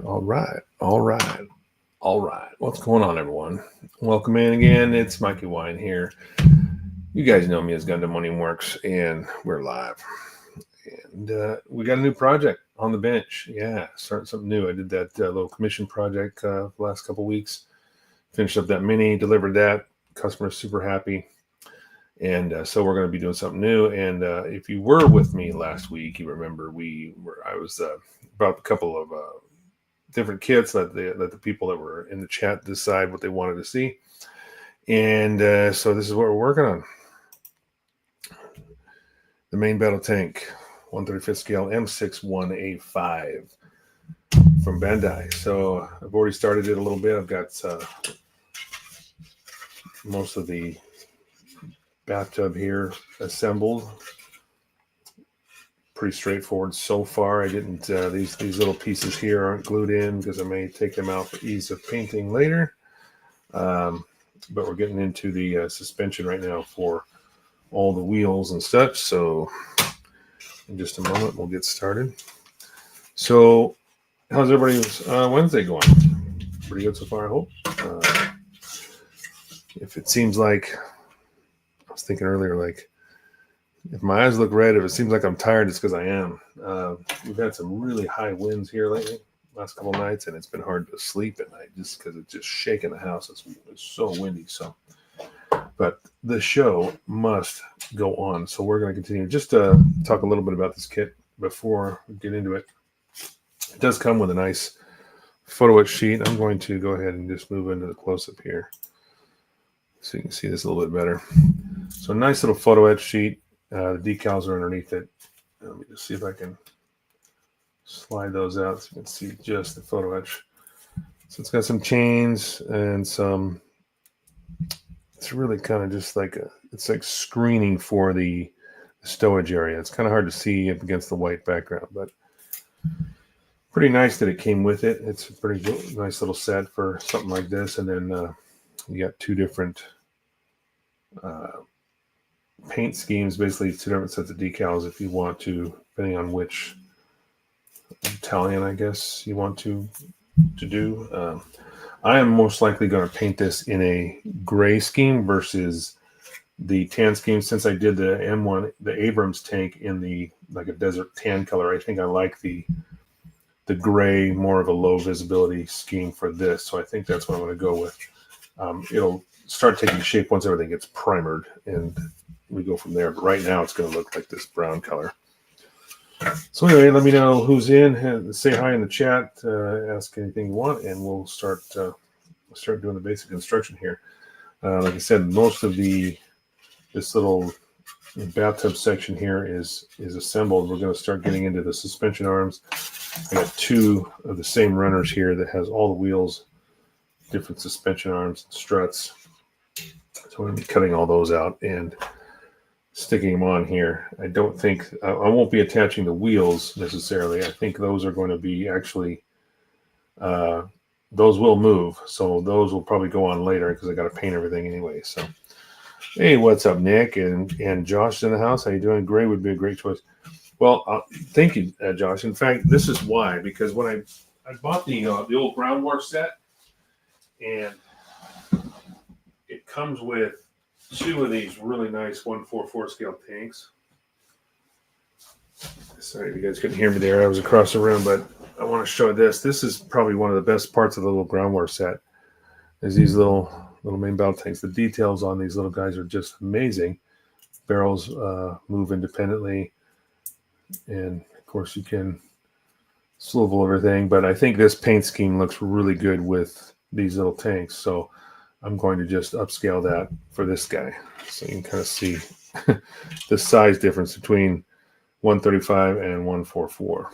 All right. All right. All right. What's going on, everyone? Welcome in again. It's Mikey Wine here. You guys know me as Gundam Money Works, and we're live. And we got a new project on the bench. Yeah, starting something new. I did that little commission project the last couple weeks. Finished up that mini, delivered that. Customer's super happy. And so we're going to be doing something new. And if you were with me last week, you remember I was brought up a couple of different kits. Let the people that were in the chat decide what they wanted to see. And so this is what we're working on. The main battle tank, 135th scale M61A5 from Bandai. So I've already started it a little bit. I've got most of the bathtub here assembled. Pretty straightforward so far. I didn't these little pieces here aren't glued in because I may take them out for ease of painting later. But we're getting into the suspension right now for all the wheels and such. So in just a moment we'll get started. So how's everybody's Wednesday going? Pretty good so far, I hope. If it seems like, I was thinking earlier, like if my eyes look red, if it seems like I'm tired, it's because I am. We've had some really high winds here lately, last couple nights, and it's been hard to sleep at night just because it's just shaking the house. It's so windy. So, but the show must go on. So we're going to continue. Just to talk a little bit about this kit before we get into it. It does come with a nice photo etch sheet. I'm going to go ahead and just move into the close-up here so you can see this a little bit better. So a nice little photo etch sheet. The decals are underneath it. Let me just see if I can slide those out so you can see just the photo etch. So it's got some chains and some, it's really kind of just like it's like screening for the stowage area. It's kind of hard to see up against the white background, but pretty nice that it came with it. It's a pretty nice little set for something like this. And then you got two different paint schemes, basically two different sets of decals if you want to, depending on which Italian, I guess, you want to do. I am most likely going to paint this in a gray scheme versus the tan scheme. Since I did the M1, the Abrams tank in the like a desert tan color, I think I like the gray, more of a low visibility scheme for this. So I think that's what I'm going to go with. It'll start taking shape once everything gets primered, and we go from there. But right now it's going to look like this brown color. So anyway, let me know who's in. Say hi in the chat. Ask anything you want, and we'll start doing the basic instruction here. Like I said, most of this little bathtub section here is assembled. We're going to start getting into the suspension arms. I got two of the same runners here that has all the wheels, different suspension arms, and struts. So I'm going to be cutting all those out and sticking them on here. I don't think I won't be attaching the wheels necessarily. I think those are going to be actually those will move, so those will probably go on later because I got to paint everything anyway. So hey, what's up, Nick and Josh in the house? How you doing? Gray would be a great choice. Well, thank you, Josh. In fact, this is why, because when I bought the old ground war set, and it comes with two of these really nice 144 scale tanks. Sorry if you guys couldn't hear me there. I was across the room, but I want to show this. This is probably one of the best parts of the little ground war set. Is these little main battle tanks. The details on these little guys are just amazing. Barrels move independently, and of course you can swivel everything. But I think this paint scheme looks really good with these little tanks. So I'm going to just upscale that for this guy. So you can kind of see the size difference between 135 and 144.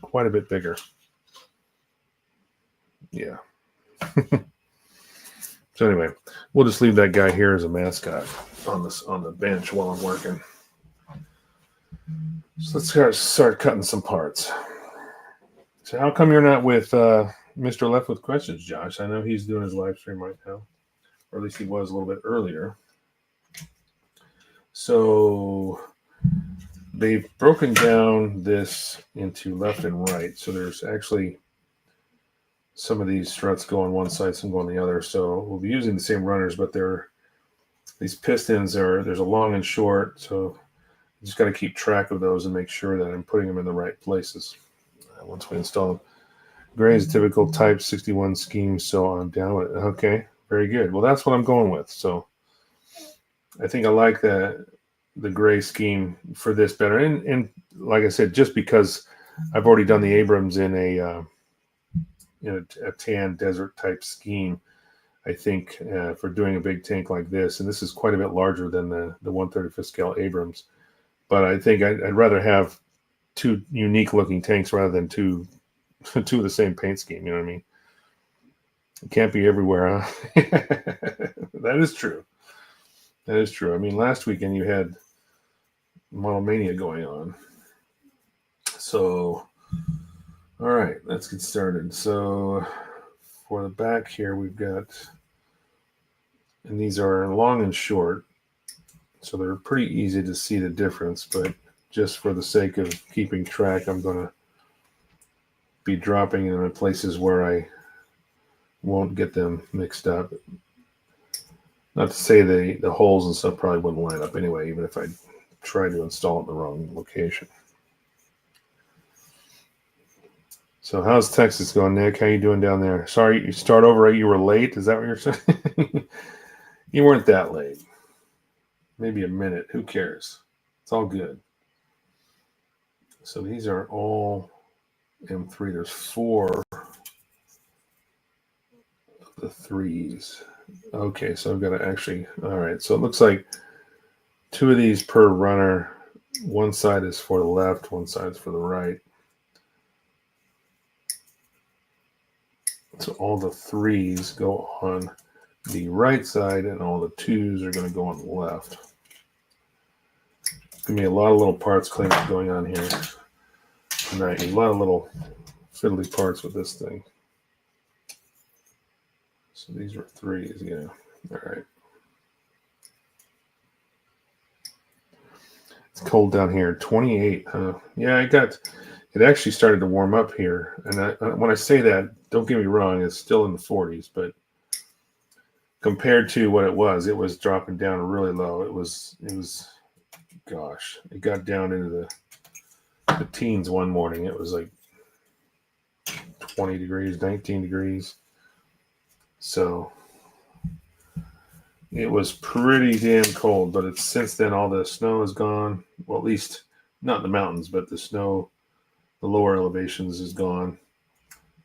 Quite a bit bigger. Yeah. So anyway, we'll just leave that guy here as a mascot on the bench while I'm working. So let's start cutting some parts. So how come you're not with Mr. Left with Questions, Josh? I know he's doing his live stream right now, or at least he was a little bit earlier. So they've broken down this into left and right. So there's actually some of these struts go on one side, some go on the other. So we'll be using the same runners, but these pistons there's a long and short. So I just got to keep track of those and make sure that I'm putting them in the right places once we install them. Gray is a typical Type 61 scheme, so I'm down with it. Okay, very good. Well, that's what I'm going with. So I think I like the gray scheme for this better. And like I said, just because I've already done the Abrams in a tan desert type scheme, I think for doing a big tank like this, and this is quite a bit larger than the 135th scale Abrams, but I think I'd rather have two unique looking tanks rather than two of the same paint scheme. You know what I mean? It can't be everywhere, huh? That is true. That is true. I mean, last weekend you had Model Mania going on. So, all right, let's get started. So, for the back here, we've got, and these are long and short, so they're pretty easy to see the difference, but just for the sake of keeping track, I'm going to be dropping them in places where I won't get them mixed up. Not to say the holes and stuff probably wouldn't line up anyway, even if I tried to install it in the wrong location. So how's Texas going, Nick? How you doing down there? Sorry, you start over. You were late. Is that what you're saying? You weren't that late. Maybe a minute. Who cares? It's all good. So these are all M3. There's 4 of the 3s. Okay, so I've got to actually, all right. So it looks like 2 of these per runner. One side is for the left, one side is for the right. So all the 3s go on the right side, and all the 2s are going to go on the left. There's going to be a lot of little parts cleanup going on here tonight. A lot of little fiddly parts with this thing. So these are 3s, yeah. All right. It's cold down here. 28. Yeah, it actually started to warm up here. And when I say that, don't get me wrong, it's still in the 40s, but compared to what it was dropping down really low. It was, gosh, it got down into the teens one morning. It was like 20 degrees, 19 degrees. So it was pretty damn cold, but since then all the snow is gone. Well, at least not in the mountains, but the snow, the lower elevations is gone.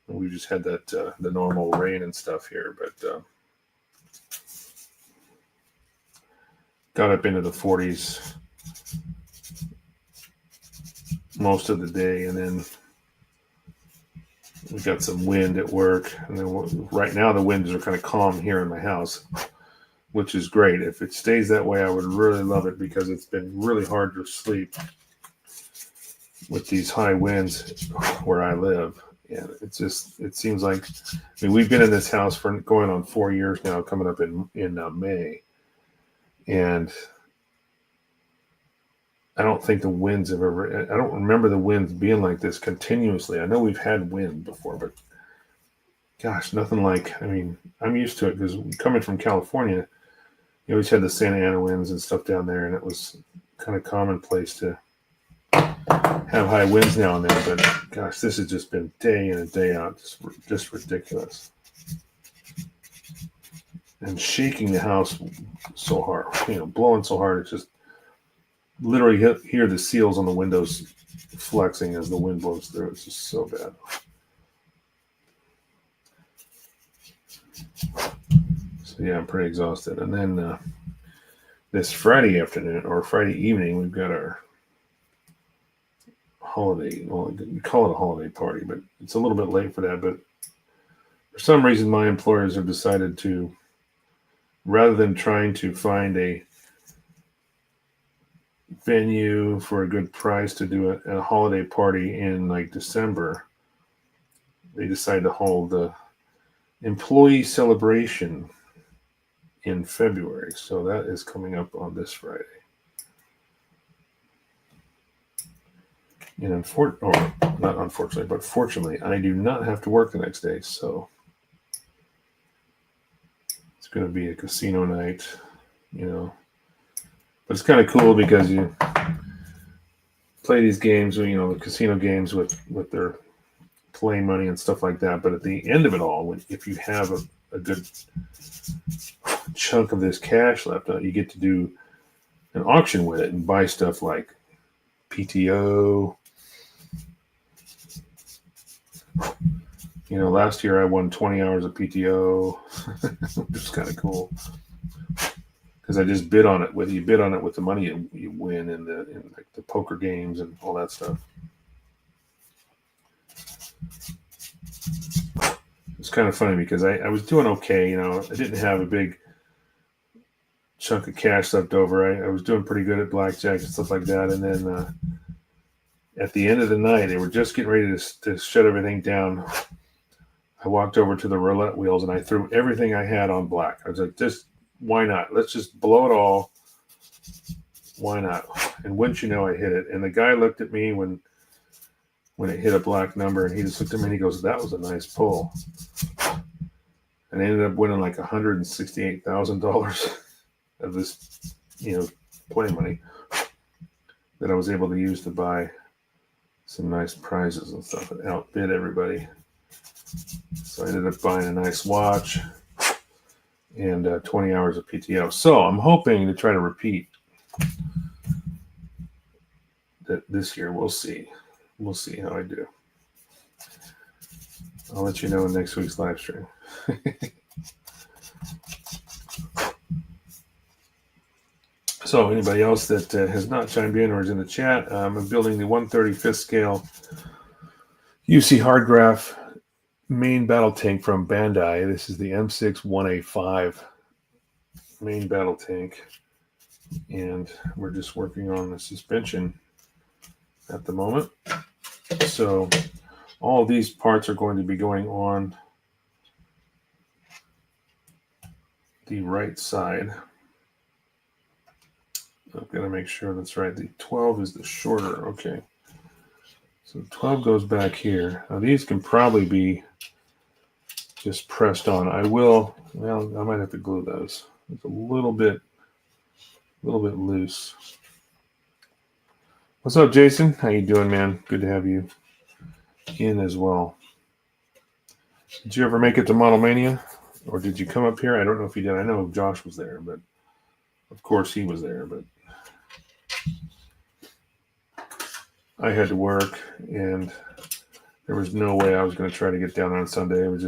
And we just had that the normal rain and stuff here, but got up into the 40s most of the day, and then we got some wind at work. And then right now the winds are kind of calm here in my house, which is great. If it stays that way, I would really love it, because it's been really hard to sleep with these high winds where I live. And it seems like, I mean, we've been in this house for going on 4 years now, coming up in May. And I don't think the winds have ever, I don't remember the winds being like this continuously. I know we've had wind before, but gosh, nothing like, I mean, I'm used to it because coming from California, you always had the Santa Ana winds and stuff down there, and it was kind of commonplace to have high winds now and then. But gosh, this has just been day in and day out, just ridiculous. And shaking the house so hard, blowing so hard, it's just literally hear the seals on the windows flexing as the wind blows through. It's just so bad. So yeah, I'm pretty exhausted. And then this Friday afternoon or Friday evening, we've got our holiday. Well, we call it a holiday party, but it's a little bit late for that. But for some reason, my employers have decided to, rather than trying to find a venue for a good price to do a holiday party in like December, they decided to hold the employee celebration in February. So that is coming up on this Friday. And not unfortunately, but fortunately, I do not have to work the next day, so it's going to be a casino night, But it's kind of cool because you play these games, the casino games with their play money and stuff like that. But at the end of it all, if you have a good chunk of this cash left, you get to do an auction with it and buy stuff like PTO. Last year I won 20 hours of PTO, which is kind of cool because I just bid on it. Whether you bid on it with the money you win in like the poker games and all that stuff. It's kind of funny because I was doing okay. I didn't have a big chunk of cash left over. I was doing pretty good at blackjack and stuff like that. And then at the end of the night, they were just getting ready to shut everything down. I walked over to the roulette wheels and I threw everything I had on black. I was like, why not? Let's just blow it all. Why not? And wouldn't you know, I hit it. And the guy looked at me when it hit a black number, and he just looked at me and he goes, that was a nice pull. And I ended up winning like $168,000 of this, play money that I was able to use to buy some nice prizes and stuff and outbid everybody. So I ended up buying a nice watch and 20 hours of PTO. So I'm hoping to try to repeat that this year. We'll see. We'll see how I do. I'll let you know in next week's live stream. So anybody else that has not chimed in or is in the chat, I'm building the 135th scale UC Hardgraph main battle tank from Bandai. This is the M61A5 main battle tank. And we're just working on the suspension at the moment. So all of these parts are going to be going on the right side. I've got to make sure that's right. The 12 is the shorter. Okay. So 12 goes back here. Now these can probably be just pressed on. I might have to glue those. It's a little bit loose. What's up, Jason? How you doing, man? Good to have you in as well. Did you ever make it to Model Mania? Or did you come up here? I don't know if you did. I know Josh was there, but of course he was there, but I had to work and there was no way I was going to try to get down on Sunday. It was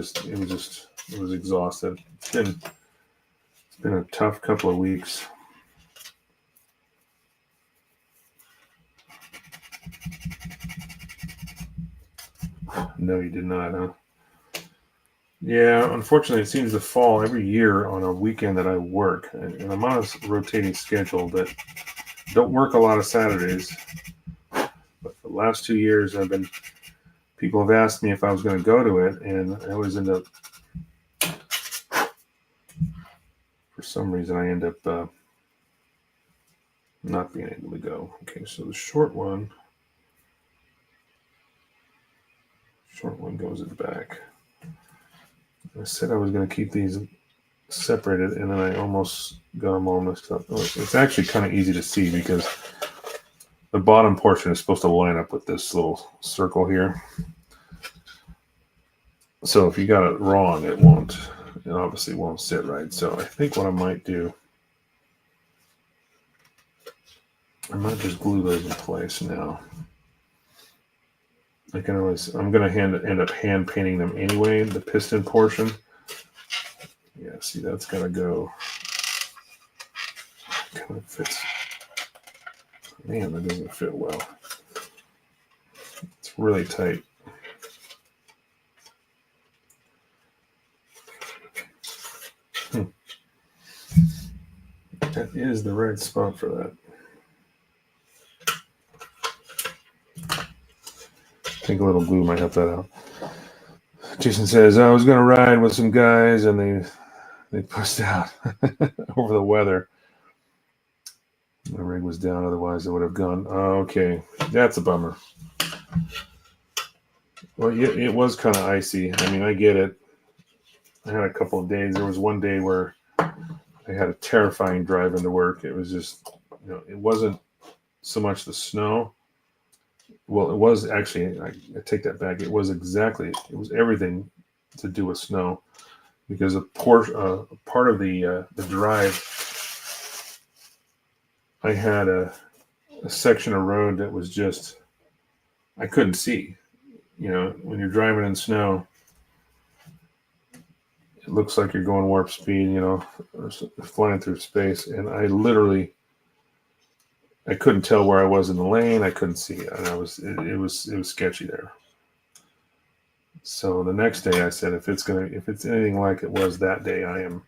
exhausted. It's been a tough couple of weeks. No, you did not, huh? Yeah, unfortunately, it seems to fall every year on a weekend that I work. And I'm on a rotating schedule that don't work a lot of Saturdays. But the last 2 years, people have asked me if I was going to go to it, and I always end up, for some reason, I end up not being able to go. Okay, so the short one goes in the back. I said I was going to keep these separated, and then I almost got them all mixed up. It's actually kind of easy to see because the bottom portion is supposed to line up with this little circle here. So if you got it wrong, it obviously won't sit right. So I think what I might do, I might just glue those in place now. I'm going to end up hand painting them anyway, the piston portion. Yeah, see, that's got to go. Kind of fits. Man, that doesn't fit well. It's really tight. That is the right spot for that. I think a little glue might help that out. Jason says, I was going to ride with some guys and they pushed out over the weather. The rig was down, otherwise I would have gone. Oh, okay, that's a bummer. Well, it was kind of icy. I mean, I get it. I had a couple of days. There was one day where I had a terrifying drive into work. It was just, it wasn't so much the snow. Well, it was actually, I take that back. It was everything to do with snow, because a part of the drive, I had a section of road that was just, I couldn't see. When you're driving in snow, it looks like you're going warp speed, or flying through space. And I couldn't tell where I was in the lane. I couldn't see, and it was sketchy there. So the next day I said, if it's anything like it was that day, I am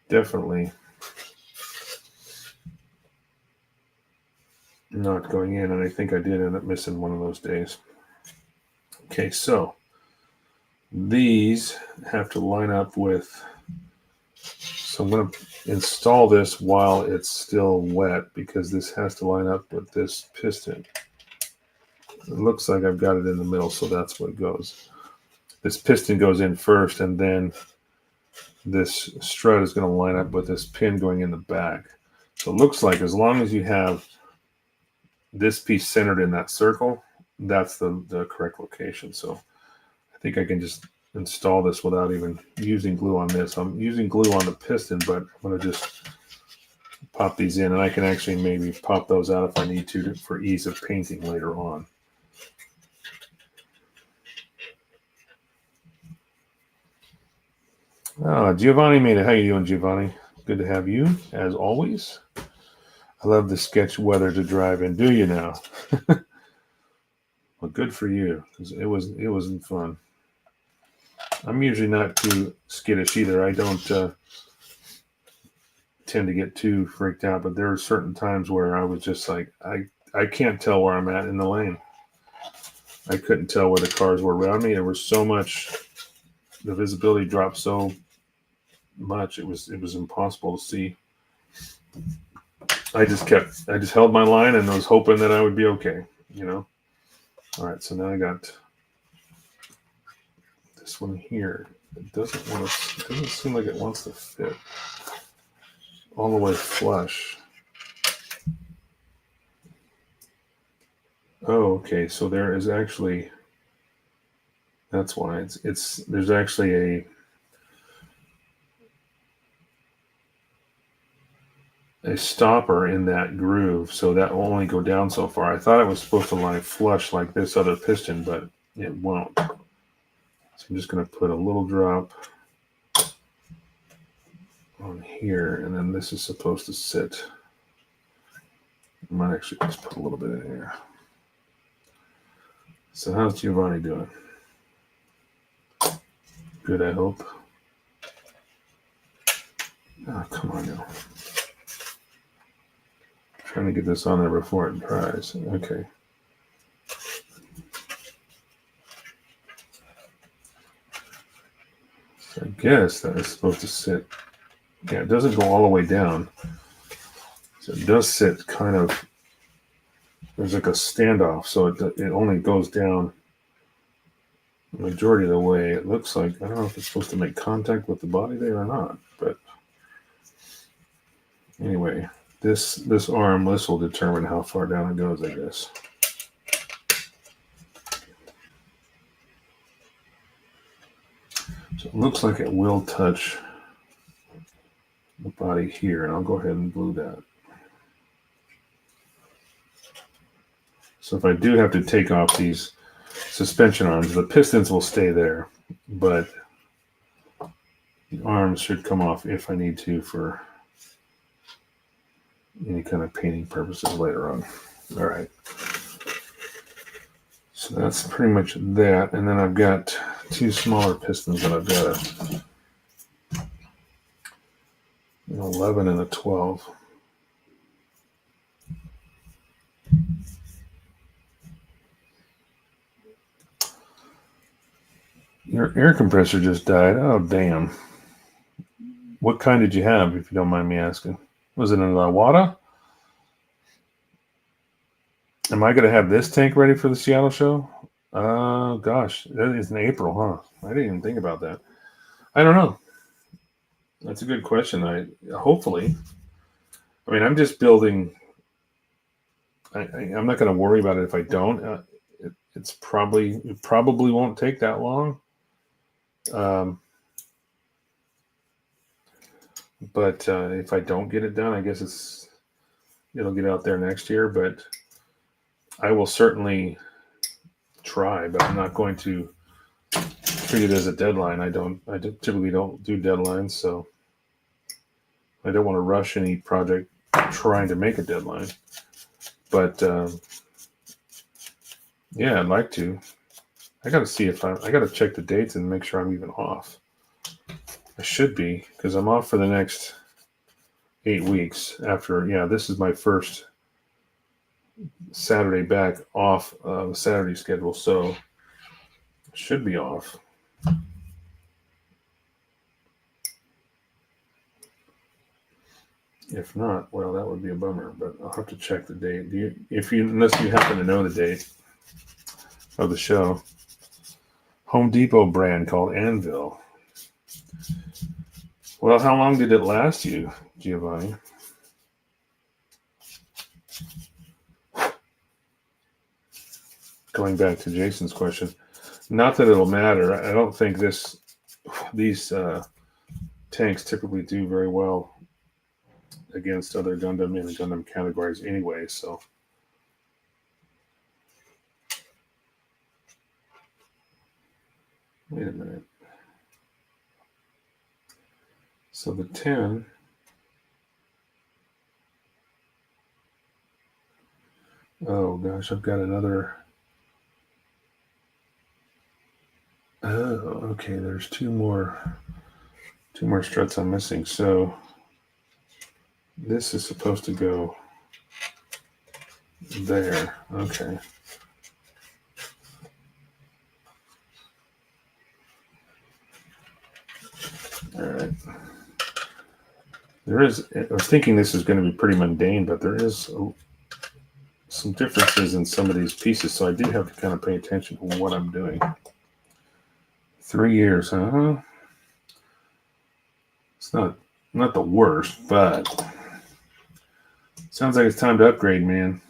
definitely not going in. And I think I did end up missing one of those days. Okay, so these have to line up with, so I'm going to install this while it's still wet, because this has to line up with this piston. It looks like I've got it in the middle, so that's what goes. This piston goes in first, and then this strut is going to line up with this pin going in the back. So it looks like as long as you have this piece centered in that circle, that's the correct location. So I think I can just install this without even using glue on this. I'm using glue on the piston, but I'm going to just pop these in, and I can actually maybe pop those out if I need to for ease of painting later on. Giovanni made it. How you doing, Giovanni? Good to have you, as always. I love the sketch weather to drive in. Do you now? Well, good for you, because it wasn't fun. I'm usually not too skittish either. I don't tend to get too freaked out, but there are certain times where I was just like, I can't tell where I'm at in the lane. I couldn't tell where the cars were around me. There was so much, the visibility dropped so much, it was impossible to see. I just held my line and was hoping that I would be okay, All right, so now I got this one here. It doesn't seem like it wants to fit all the way flush. Oh, okay. So there is actually, that's why there's actually a stopper in that groove, so that will only go down so far. I thought it was supposed to lie flush like this other piston, but it won't. So I'm just going to put a little drop on here, and then this is supposed to sit. I might actually just put a little bit in here. So how's Giovanni doing? Good, I hope. Oh, come on now. Trying to get this on there before it dries. Okay. So I guess that is supposed to sit. Yeah, it doesn't go all the way down. So it does sit kind of, there's like a standoff, so it only goes down the majority of the way. It looks like, I don't know if it's supposed to make contact with the body there or not, but anyway, this arm, this will determine how far down it goes, I guess. So it looks like it will touch the body here, and I'll go ahead and glue that. So if I do have to take off these suspension arms, the pistons will stay there, but the arms should come off if I need to for any kind of painting purposes later on. All right. So that's pretty much that. And then I've got two smaller pistons that I've got an 11 and a 12. Your air compressor just died. Oh, damn. What kind did you have, if you don't mind me asking? Was it an Awada? Am I going to have this tank ready for the Seattle show? Gosh, that is in April, huh? I didn't even think about that. I don't know. That's a good question. Hopefully. I mean, I'm just building. I'm not going to worry about it if I don't. It probably won't take that long. Um, but if I don't get it done, I guess it'll get out there next year. But I will certainly try. But I'm not going to treat it as a deadline. I typically don't do deadlines, so I don't want to rush any project trying to make a deadline. But yeah, I'd like to. I got to see if I got to check the dates and make sure I'm even off. I should be, because I'm off for the next 8 weeks after. Yeah, this is my first Saturday back off the Saturday schedule, so I should be off. If not, well, that would be a bummer. But I'll have to check the date. Unless you happen to know the date of the show. Home Depot brand called Anvil. Well, how long did it last you, Giovanni? Going back to Jason's question, not that it'll matter. I don't think these tanks typically do very well against other Gundam and Gundam categories anyway, so. Wait a minute. So the 10. Oh gosh, I've got another. Oh, okay. There's two more struts I'm missing. So this is supposed to go there. Okay. All right. I was thinking this is going to be pretty mundane, but there is some differences in some of these pieces, so I do have to kind of pay attention to what I'm doing. 3 years, huh? It's not the worst, but sounds like it's time to upgrade, man.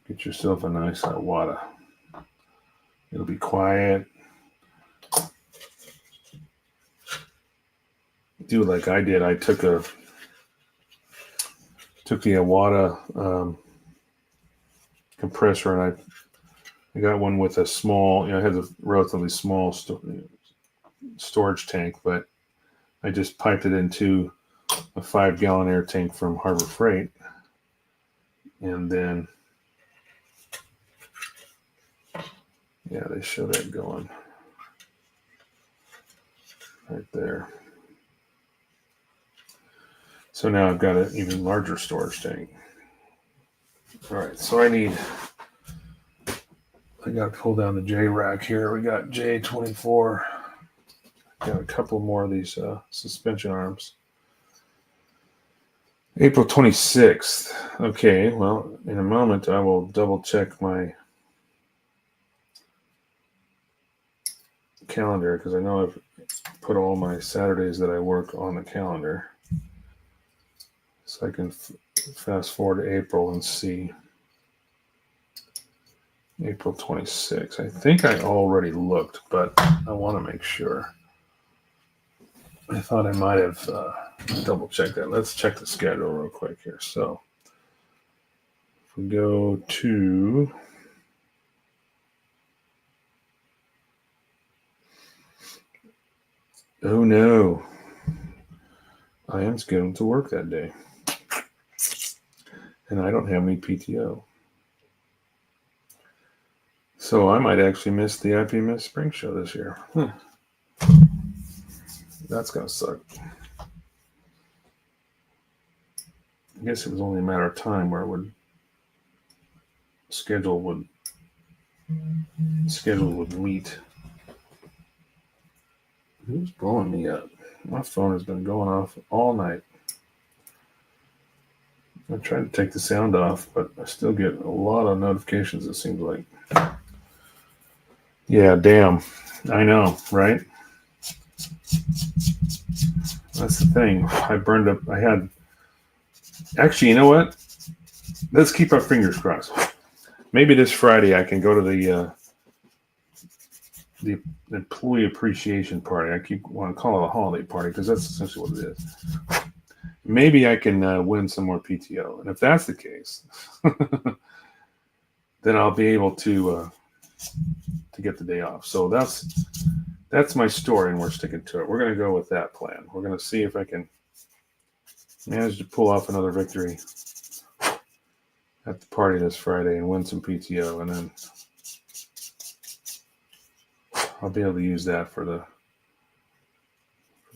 Get yourself a nice Wada. It'll be quiet. Do like I did. I took the Awada compressor, and I got one with a small. It has a relatively small storage tank, but I just piped it into a 5-gallon air tank from Harbor Freight, and then yeah, they show that going right there. So now I've got an even larger storage tank. All right, so I got to pull down the J rack here. We got J24. Got a couple more of these suspension arms. April 26th. Okay, well, in a moment I will double check my calendar because I know I've put all my Saturdays that I work on the calendar. So I can fast forward to April and see. April 26th. I think I already looked, but I want to make sure. I thought I might have double checked that. Let's check the schedule real quick here. So if we go to oh no, I am scheduled to work that day. And I don't have any PTO. So I might actually miss the IPMS Spring Show this year. That's going to suck. I guess it was only a matter of time where schedule would meet. Who's blowing me up? My phone has been going off all night. I tried to take the sound off, but I still get a lot of notifications, it seems like. Yeah, damn. I know, right? That's the thing. I had. Actually, you know what? Let's keep our fingers crossed. Maybe this Friday I can go to the employee appreciation party. I keep want to call it a holiday party because that's essentially what it is. Maybe I can win some more PTO, and if that's the case, then I'll be able to get the day off. So that's my story, and we're sticking to it. We're going to go with that plan. We're going to see if I can manage to pull off another victory at the party this Friday and win some PTO, and then I'll be able to use that for the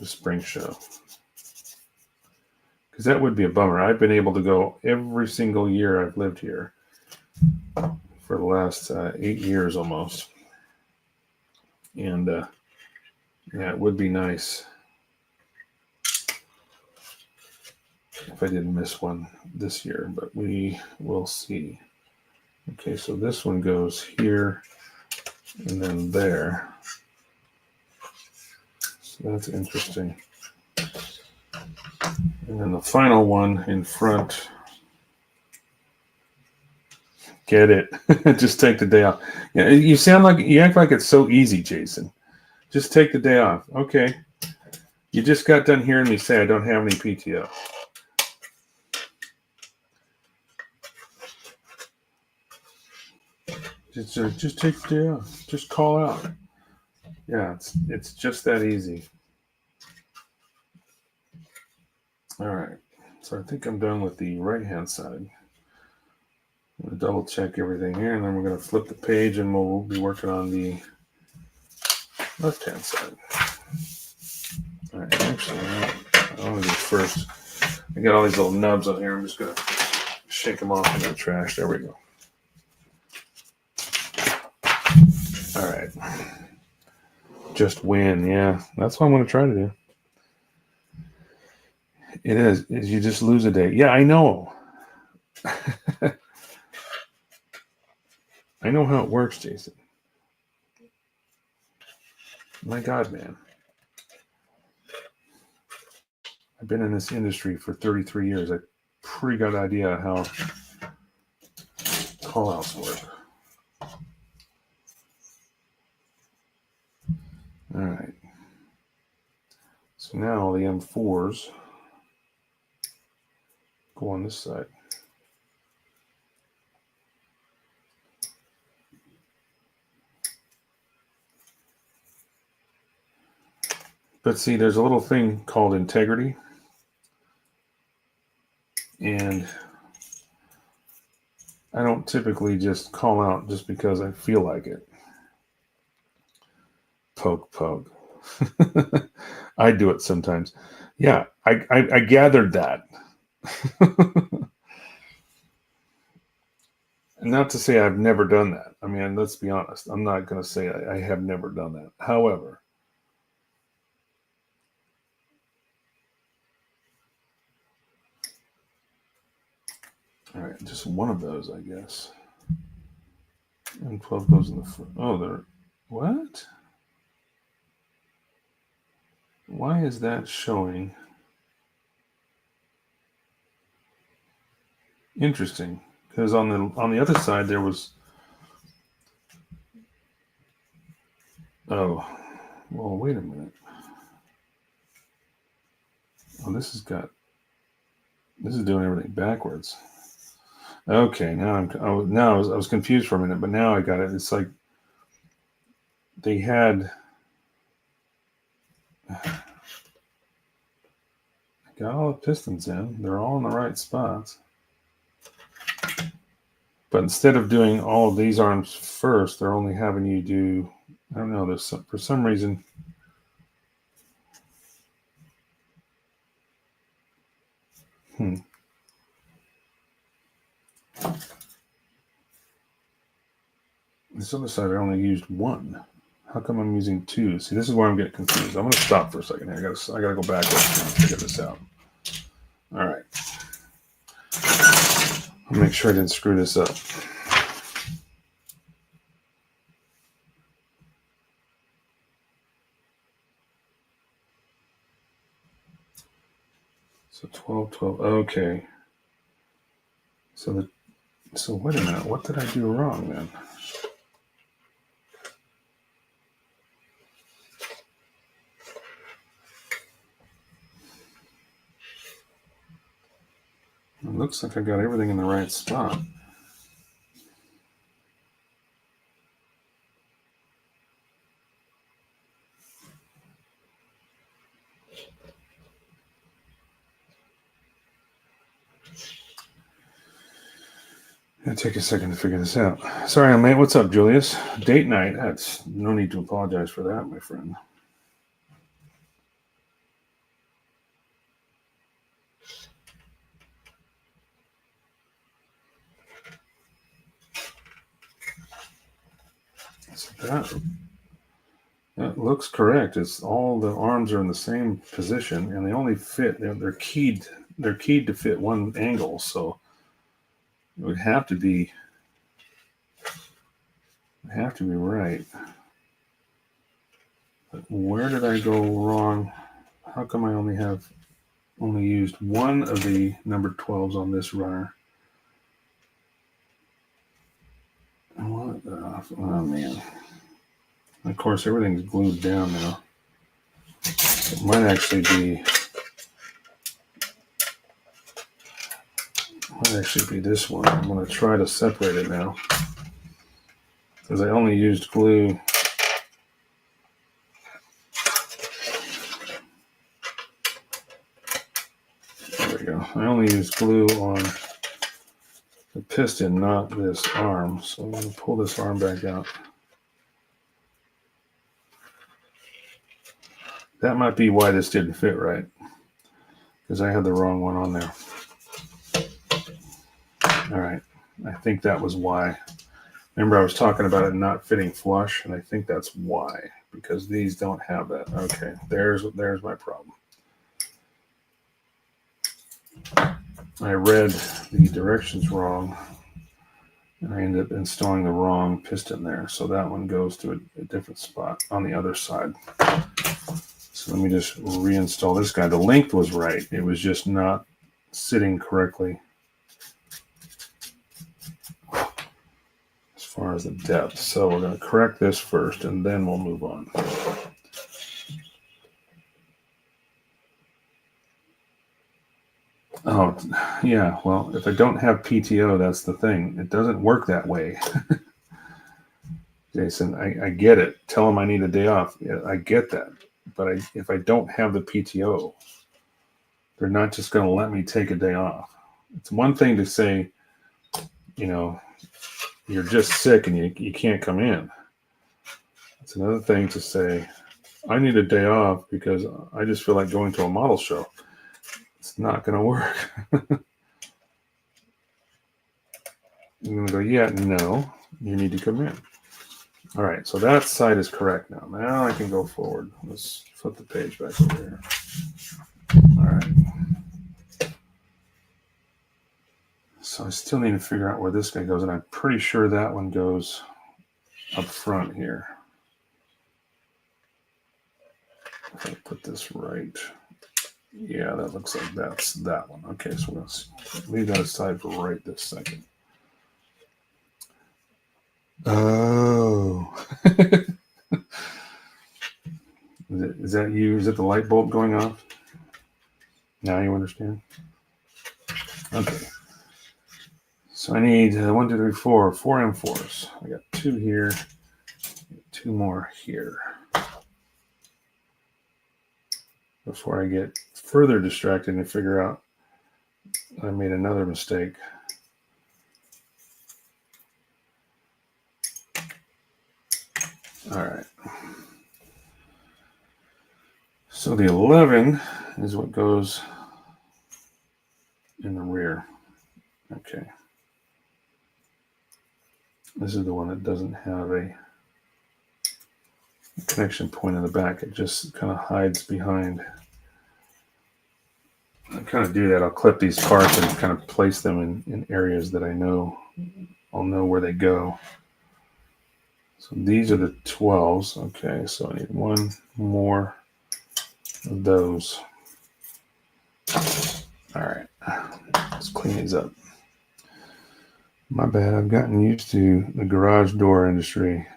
spring show. Because that would be a bummer. I've been able to go every single year I've lived here for the last 8 years almost. And yeah, it would be nice if I didn't miss one this year, but we will see. Okay, so this one goes here and then there. So that's interesting. And then the final one in front. Get it. Just take the day off. Yeah, you act like it's so easy, Jason. Just take the day off. Okay. You just got done hearing me say I don't have any PTO. Just take the day off. Just call out. Yeah, it's just that easy. All right. So I think I'm done with the right-hand side. I'm going to double check everything here, and then we're going to flip the page, and we'll be working on the left-hand side. All right, actually, I want to do first. I got all these little nubs on here. I'm just going to shake them off in that trash. There we go. All right. Just win. Yeah, that's what I'm going to try to do. It is you just lose a day. Yeah, I know. I know how it works, Jason. My God, man. I've been in this industry for 33 years. I pretty got an idea how call-outs work. All right. So now the M4s go on this side. But see, there's a little thing called integrity. And I don't typically just call out just because I feel like it. Poke. I do it sometimes. Yeah, I gathered that. Not to say I've never done that. I mean, let's be honest. I'm not going to say I have never done that. However, all right, just one of those, I guess. And 12 goes in the front. Oh, they're what? Why is that showing? Interesting, because on the other side there was. Oh, well, wait a minute. Oh, this is doing everything backwards. Okay, now I was confused for a minute, but now I got it. It's like they had. I got all the pistons in. They're all in the right spots. But instead of doing all of these arms first, they're only having you do. I don't know. For some reason. This other side, I only used one. How come I'm using 2? See, this is where I'm getting confused. I'm going to stop for a second here. I gotta go back and figure this out. All right. I'll make sure I didn't screw this up. So 12, 12. Okay. So wait a minute. What did I do wrong then? It looks like I got everything in the right spot. It'll take a second to figure this out. Sorry, mate. What's up, Julius? Date night. That's no need to apologize for that, my friend. So that looks correct. It's all the arms are in the same position, and they only fit. They're keyed. They're keyed to fit one angle, so it would have to be. Have to be right. But where did I go wrong? How come I only used one of the number 12s on this runner? What the, oh man. Of course, everything's glued down now. It might actually be this one. I'm going to try to separate it now, because I only used glue. There we go. I only used glue on the piston, not this arm. So I'm going to pull this arm back out. That might be why this didn't fit right, because I had the wrong one on there. All right. I think that was why. Remember, I was talking about it not fitting flush, and I think that's why, because these don't have that. Okay, there's my problem. I read the directions wrong, and I ended up installing the wrong piston there. So that one goes to a different spot on the other side. So let me just reinstall this guy. The length was right. It was just not sitting correctly as far as the depth. So we're going to correct this first, and then we'll move on. Oh, yeah. Well, if I don't have PTO, that's the thing. It doesn't work that way. Jason, I get it. Tell them I need a day off. Yeah, I get that. But if I don't have the PTO, they're not just going to let me take a day off. It's one thing to say, you're just sick and you can't come in. It's another thing to say, I need a day off because I just feel like going to a model show. It's not going to work. I'm going to go, yeah, no, you need to come in. All right, so that side is correct now. Now I can go forward. Let's flip the page back over here. All right. So I still need to figure out where this guy goes, and I'm pretty sure that one goes up front here. If I put this right. Yeah, that looks like that's that one. Okay, so let's leave that aside for right this second. Oh. Is that you? Is it the light bulb going off? Now you understand? Okay. So I need 1, 2, 3, 4 M4s. I got 2 here, 2 more here. Before I get further distracted and figure out I made another mistake. All right. So the 11 is what goes in the rear. Okay. This is the one that doesn't have a connection point in the back. It just kind of hides behind. I kind of do that. I'll clip these parts and kind of place them in areas that I know I'll know where they go. So these are the 12s. Okay, so I need one more of those. All right, let's clean these up. My bad. I've gotten used to the garage door industry.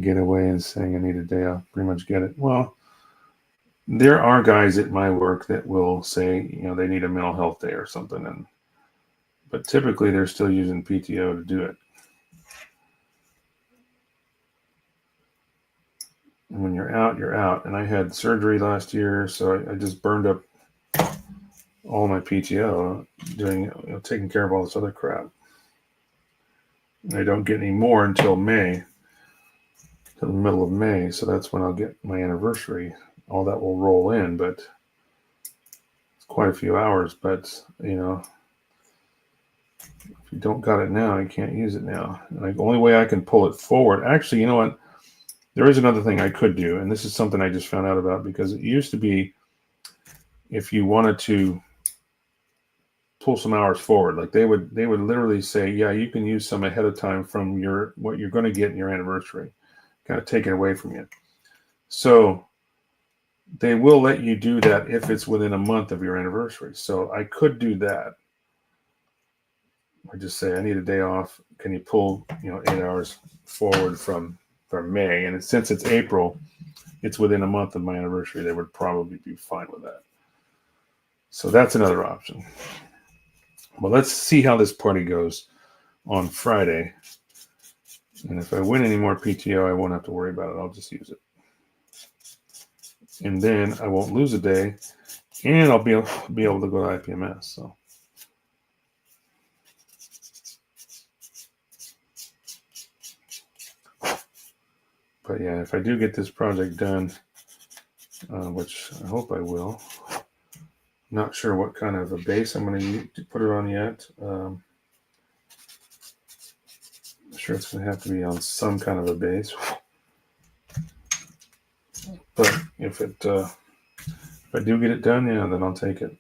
Get away and saying I need a day off. Pretty much get it. Well, there are guys at my work that will say, they need a mental health day or something, but typically they're still using PTO to do it. And when you're out, you're out. And I had surgery last year, so I just burned up all my PTO doing, taking care of all this other crap. And I don't get any more until May, till the middle of May. So that's when I'll get my anniversary. All that will roll in, but it's quite a few hours. But, if you don't got it now, you can't use it now. And the only way I can pull it forward, actually, you know what? There is another thing I could do, and this is something I just found out about, because it used to be if you wanted to pull some hours forward, like they would literally say, yeah, you can use some ahead of time from what you're going to get in your anniversary, kind of take it away from you. So they will let you do that if it's within a month of your anniversary. So I could do that. I just say, I need a day off. Can you pull 8 hours forward from May? And since it's April, it's within a month of my anniversary. They would probably be fine with that. So that's another option. Well, let's see how this party goes on Friday. And if I win any more PTO, I won't have to worry about it. I'll just use it. And then I won't lose a day, and I'll be able to go to IPMS. So. But yeah, if I do get this project done, which I hope I will, not sure what kind of a base I'm going to put it on yet. I'm sure it's going to have to be on some kind of a base. But if I do get it done, yeah, then I'll take it.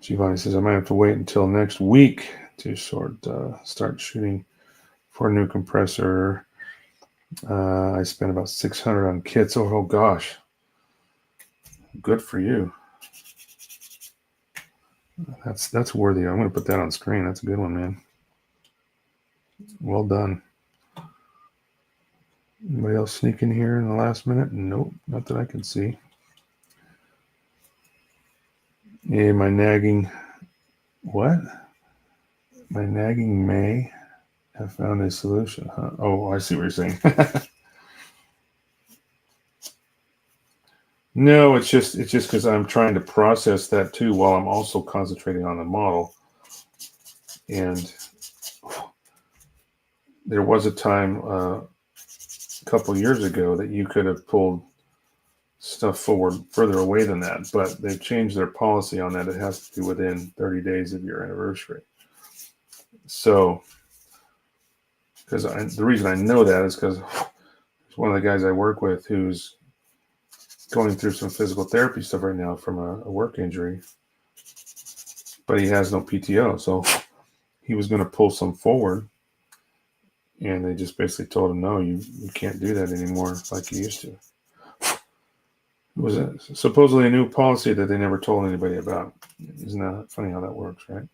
Giovanni says I might have to wait until next week to start shooting for a new compressor. I spent about $600 on kits. Oh gosh, good for you. That's worthy. I'm going to put that on screen. That's a good one, man. Well done. Anybody else sneak in here in the last minute? Nope, not that I can see. Yeah, my nagging may have found a solution, huh? Oh, I see what you're saying. No, it's just because I'm trying to process that too while I'm also concentrating on the model. And there was a time a couple years ago that you could have pulled stuff forward further away than that, but they've changed their policy on that. It has to be within 30 days of your anniversary. So, because the reason I know that is because one of the guys I work with who's going through some physical therapy stuff right now from a work injury, but he has no PTO. So he was going to pull some forward, and they just basically told him, no, you can't do that anymore like you used to. It was supposedly a new policy that they never told anybody about. Isn't that funny how that works, right?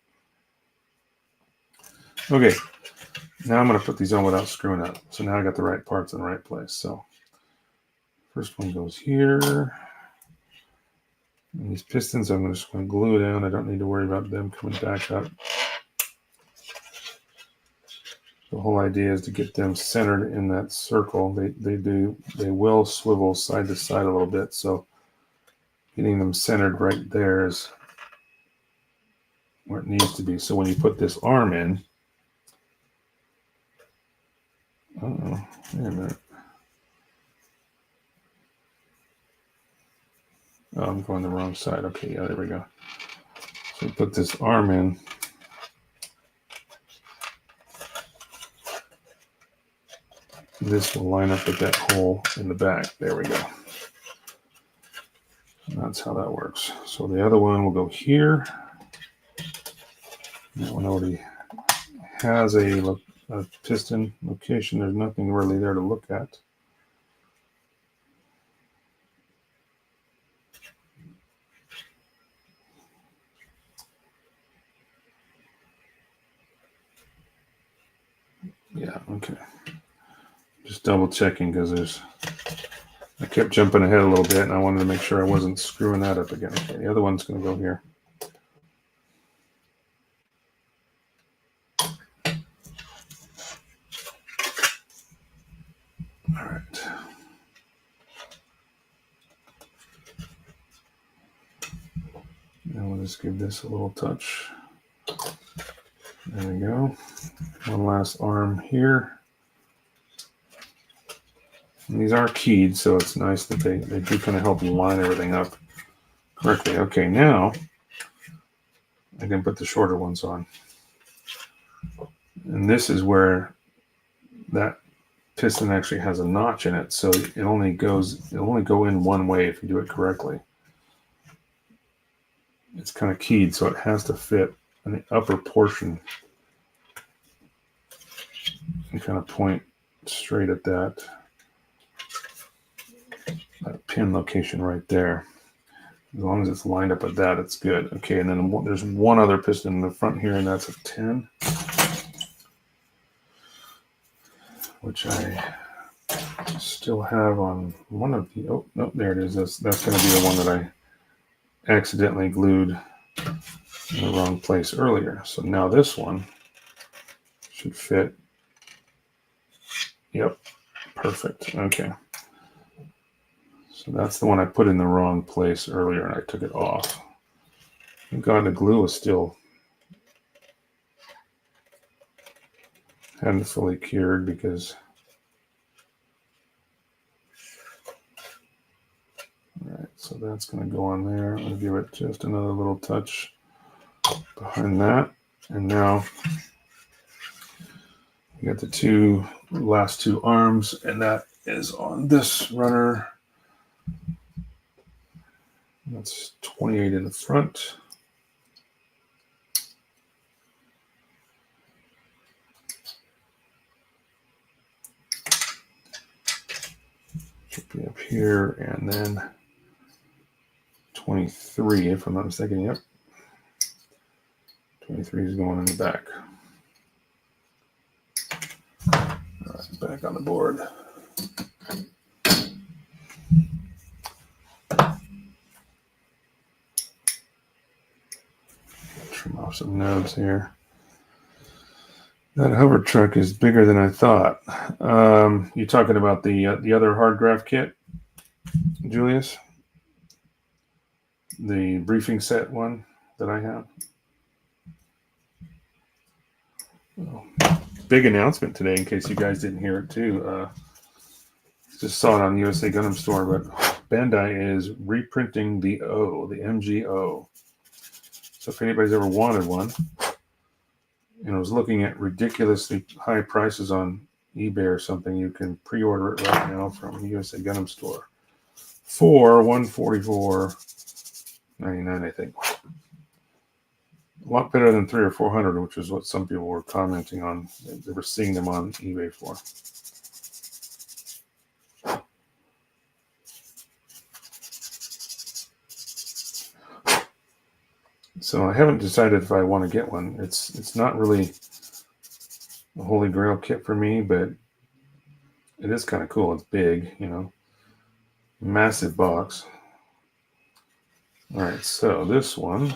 Okay, now I'm going to put these on without screwing up. So now I got the right parts in the right place. So first one goes here. And these pistons, I'm just going to glue down. I don't need to worry about them coming back up. The whole idea is to get them centered in that circle. They will swivel side to side a little bit. So getting them centered right there is where it needs to be. So when you put this arm in, wait a minute. Oh, I'm going the wrong side. Okay, yeah, there we go. So put this arm in. This will line up with that hole in the back. There we go. That's how that works. So the other one will go here. That one already has a piston location. There's nothing really there to look at. Yeah, okay. Just double checking because I kept jumping ahead a little bit and I wanted to make sure I wasn't screwing that up again. Okay, the other one's going to go here. All right. Now we'll just give this a little touch. There we go. One last arm here. And these are keyed, so it's nice that they do kind of help line everything up correctly. Okay, now I can put the shorter ones on. And this is where that piston actually has a notch in it, so it'll only go in one way if you do it correctly. It's kind of keyed, so it has to fit in the upper portion and kind of point straight at that pin location right there. As long as it's lined up with that, it's good. Okay, and then there's one other piston in the front here, and that's a 10, which I still have on one of the, oh, no, there it is. That's going to be the one that I accidentally glued in the wrong place earlier. So now this one should fit. Yep, perfect. Okay. So that's the one I put in the wrong place earlier and I took it off. Thank God the glue was still hadn't fully cured because all right, so that's going to go on there. I'll give it just another little touch behind that. And now you got the last two arms, and that is on this runner. That's 28 in the front. Should be up here, and then 23, if I'm not mistaken. Yep. 23 is going in the back. All right, back on the board. Trim off some nubs here. That hover truck is bigger than I thought. You talking about the other hard graft kit, Julius? The briefing set one that I have? Oh, big announcement today, in case you guys didn't hear it too. Just saw it on USA Gundam Store, but Bandai is reprinting the MGO. So if anybody's ever wanted one, and was looking at ridiculously high prices on eBay or something, you can pre-order it right now from USA Gundam Store for $144.99, I think. A lot better than $300 or $400, which is what some people were commenting on. They were seeing them on eBay for. So I haven't decided if I want to get one. It's not really a holy grail kit for me, but it is kind of cool. It's big, massive box. All right, so this one,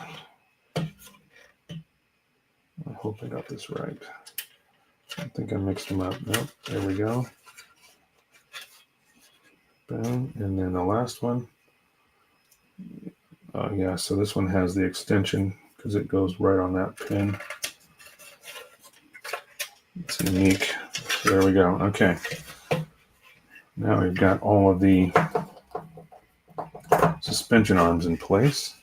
I hope I got this right. I think I mixed them up. Nope, there we go. Boom, and then the last one. Yeah, so this one has the extension because it goes right on that pin. It's unique. So there we go. Okay. Now we've got all of the suspension arms in place.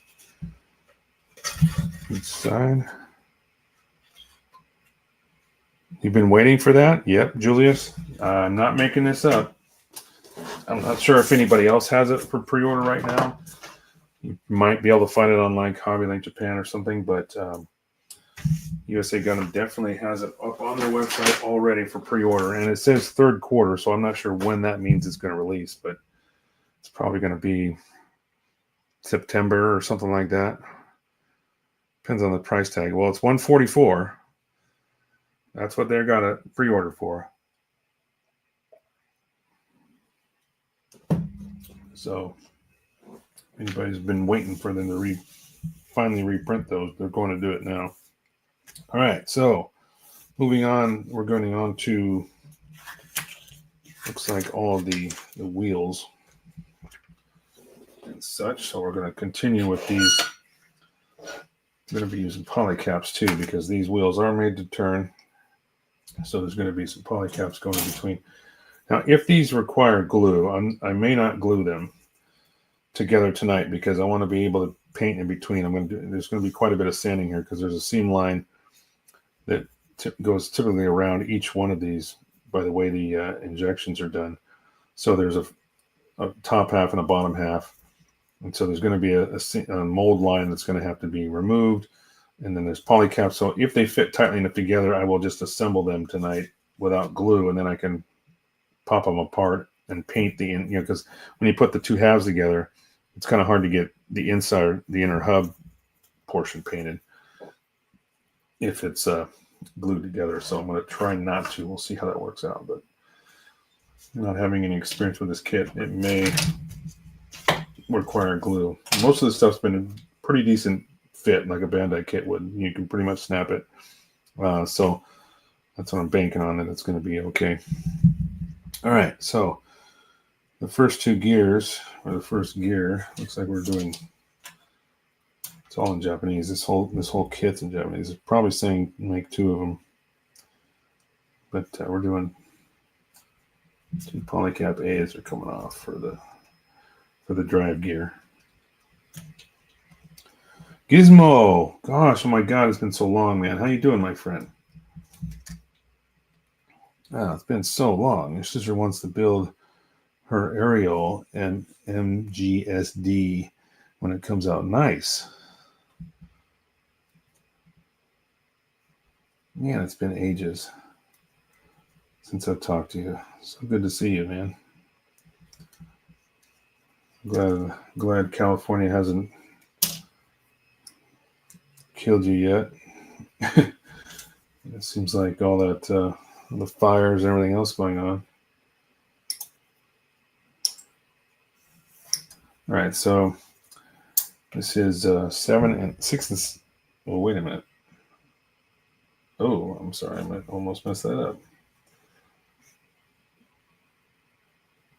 Each side. You've been waiting for that? Yep, Julius. I'm not making this up. I'm not sure if anybody else has it for pre-order right now. You might be able to find it on like HobbyLink Japan or something, but USA Gundam definitely has it up on their website already for pre-order, and it says third quarter, so I'm not sure when that means it's going to release, but it's probably going to be September or something like that. Depends on the price tag. Well, it's $144. That's what they're got a pre-order for. So, if anybody's been waiting for them to finally reprint those, they're going to do it now. All right, so moving on, we're going on to, looks like all of the wheels and such. So we're going to continue with these. I'm going to be using polycaps too, because these wheels are made to turn. So there's going to be some polycaps going in between. Now, if these require glue, I may not glue them together tonight because I want to be able to paint in between. There's going to be quite a bit of sanding here because there's a seam line that goes typically around each one of these by the way the injections are done. So there's a top half and a bottom half. And so there's going to be a mold line that's going to have to be removed. And then there's polycaps. So if they fit tightly enough together, I will just assemble them tonight without glue. And then I can pop them apart and paint because when you put the two halves together, it's kind of hard to get the inside, the inner hub portion painted if it's glued together. So I'm going to try not to. We'll see how that works out. But not having any experience with this kit, it may require glue. Most of the stuff's been a pretty decent fit, like a Bandai kit would. You can pretty much snap it. So that's what I'm banking on, that it's going to be okay. All right, so the first two gears, or the first gear, looks like we're doing, it's all in Japanese. This whole kit's in Japanese. It's probably saying make two of them. But we're doing two polycap A's are coming off for the drive gear. Gizmo! Gosh, oh my God, it's been so long, man. How you doing, my friend? It's been so long. Your sister wants to build her Ariel and MGSD when it comes out. Nice. Man, it's been ages since I've talked to you. So good to see you, man. Glad California hasn't killed you yet. It seems like all that the fires and everything else going on. All right, so this is 7 and 6 and. Well, wait a minute. Oh, I'm sorry, I might almost mess that up.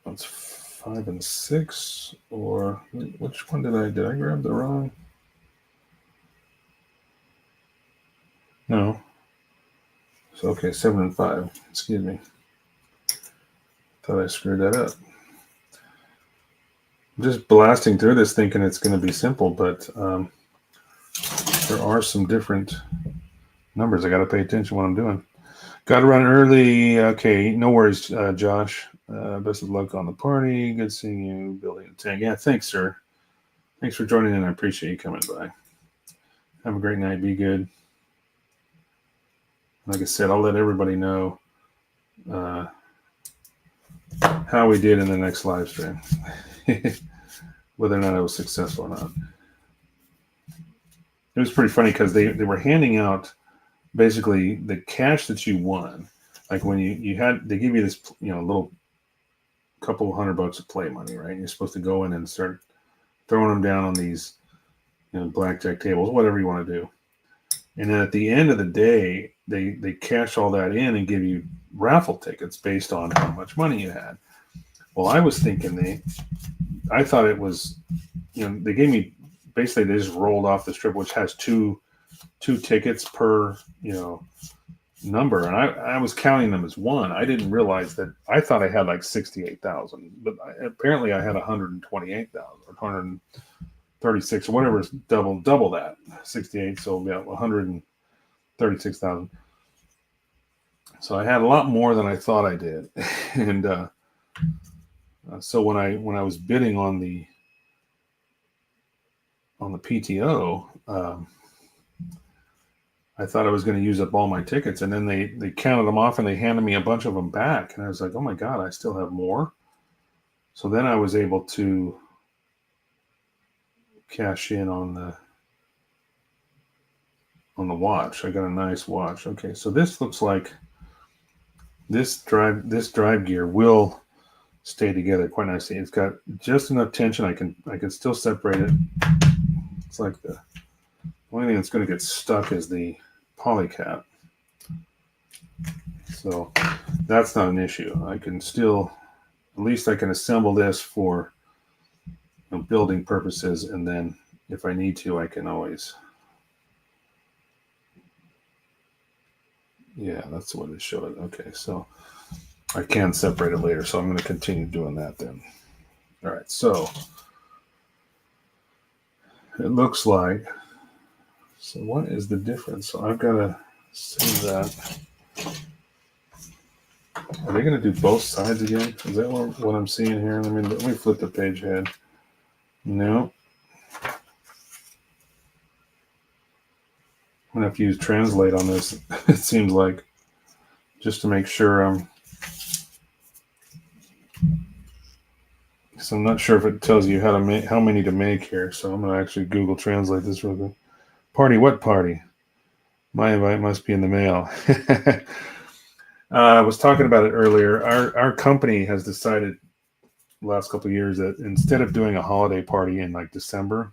That's 5 and 6, or which one did I grab the wrong? No. So, okay, 7 and 5. Excuse me. Thought I screwed that up. I'm just blasting through this thinking it's going to be simple, but there are some different numbers. I got to pay attention to what I'm doing. Got to run early. Okay, no worries, Josh. Best of luck on the party. Good seeing you building a tank. Yeah, thanks, sir. Thanks for joining in. I appreciate you coming by. Have a great night. Be good. Like I said, I'll let everybody know how we did in the next live stream, whether or not it was successful or not. It was pretty funny because they were handing out basically the cash that you won. Like when you had, they give you this, little couple $100 of play money, right? You're supposed to go in and start throwing them down on these, blackjack tables, whatever you want to do. And then at the end of the day, they cash all that in and give you raffle tickets based on how much money you had. Well, I was thinking I thought it was, they gave me, basically they just rolled off the strip, which has two tickets per, number, and I was counting them as one. I didn't realize that. I thought I had like 68,000, but apparently I had 128,000 or 136 or whatever is double that 68. So yeah, 136,000. So I had a lot more than I thought I did, and so when I was bidding on the PTO. I thought I was going to use up all my tickets, and then they counted them off and they handed me a bunch of them back, and I was like, oh my god, I still have more. So then I was able to cash in on the watch. I got a nice watch. Okay, so this looks like this drive gear will stay together quite nicely. It's got just enough tension. I can still separate it. It's like the only thing that's going to get stuck is the poly cap. So that's not an issue. I can still, at least I can assemble this for building purposes, and then if I need to, I can always. Yeah, that's what it showed. Okay, so I can separate it later. So I'm going to continue doing that then. All right, so it looks like. So what is the difference? So I've got to save that. Are they going to do both sides again? Is that what I'm seeing here? Let me flip the page ahead. No. I'm going to have to use translate on this. It seems like, just to make sure so I'm not sure if it tells you how many to make here. So I'm going to actually Google Translate this real quick. Party? What party? My invite must be in the mail. I was talking about it earlier. Our company has decided the last couple of years that instead of doing a holiday party in like December,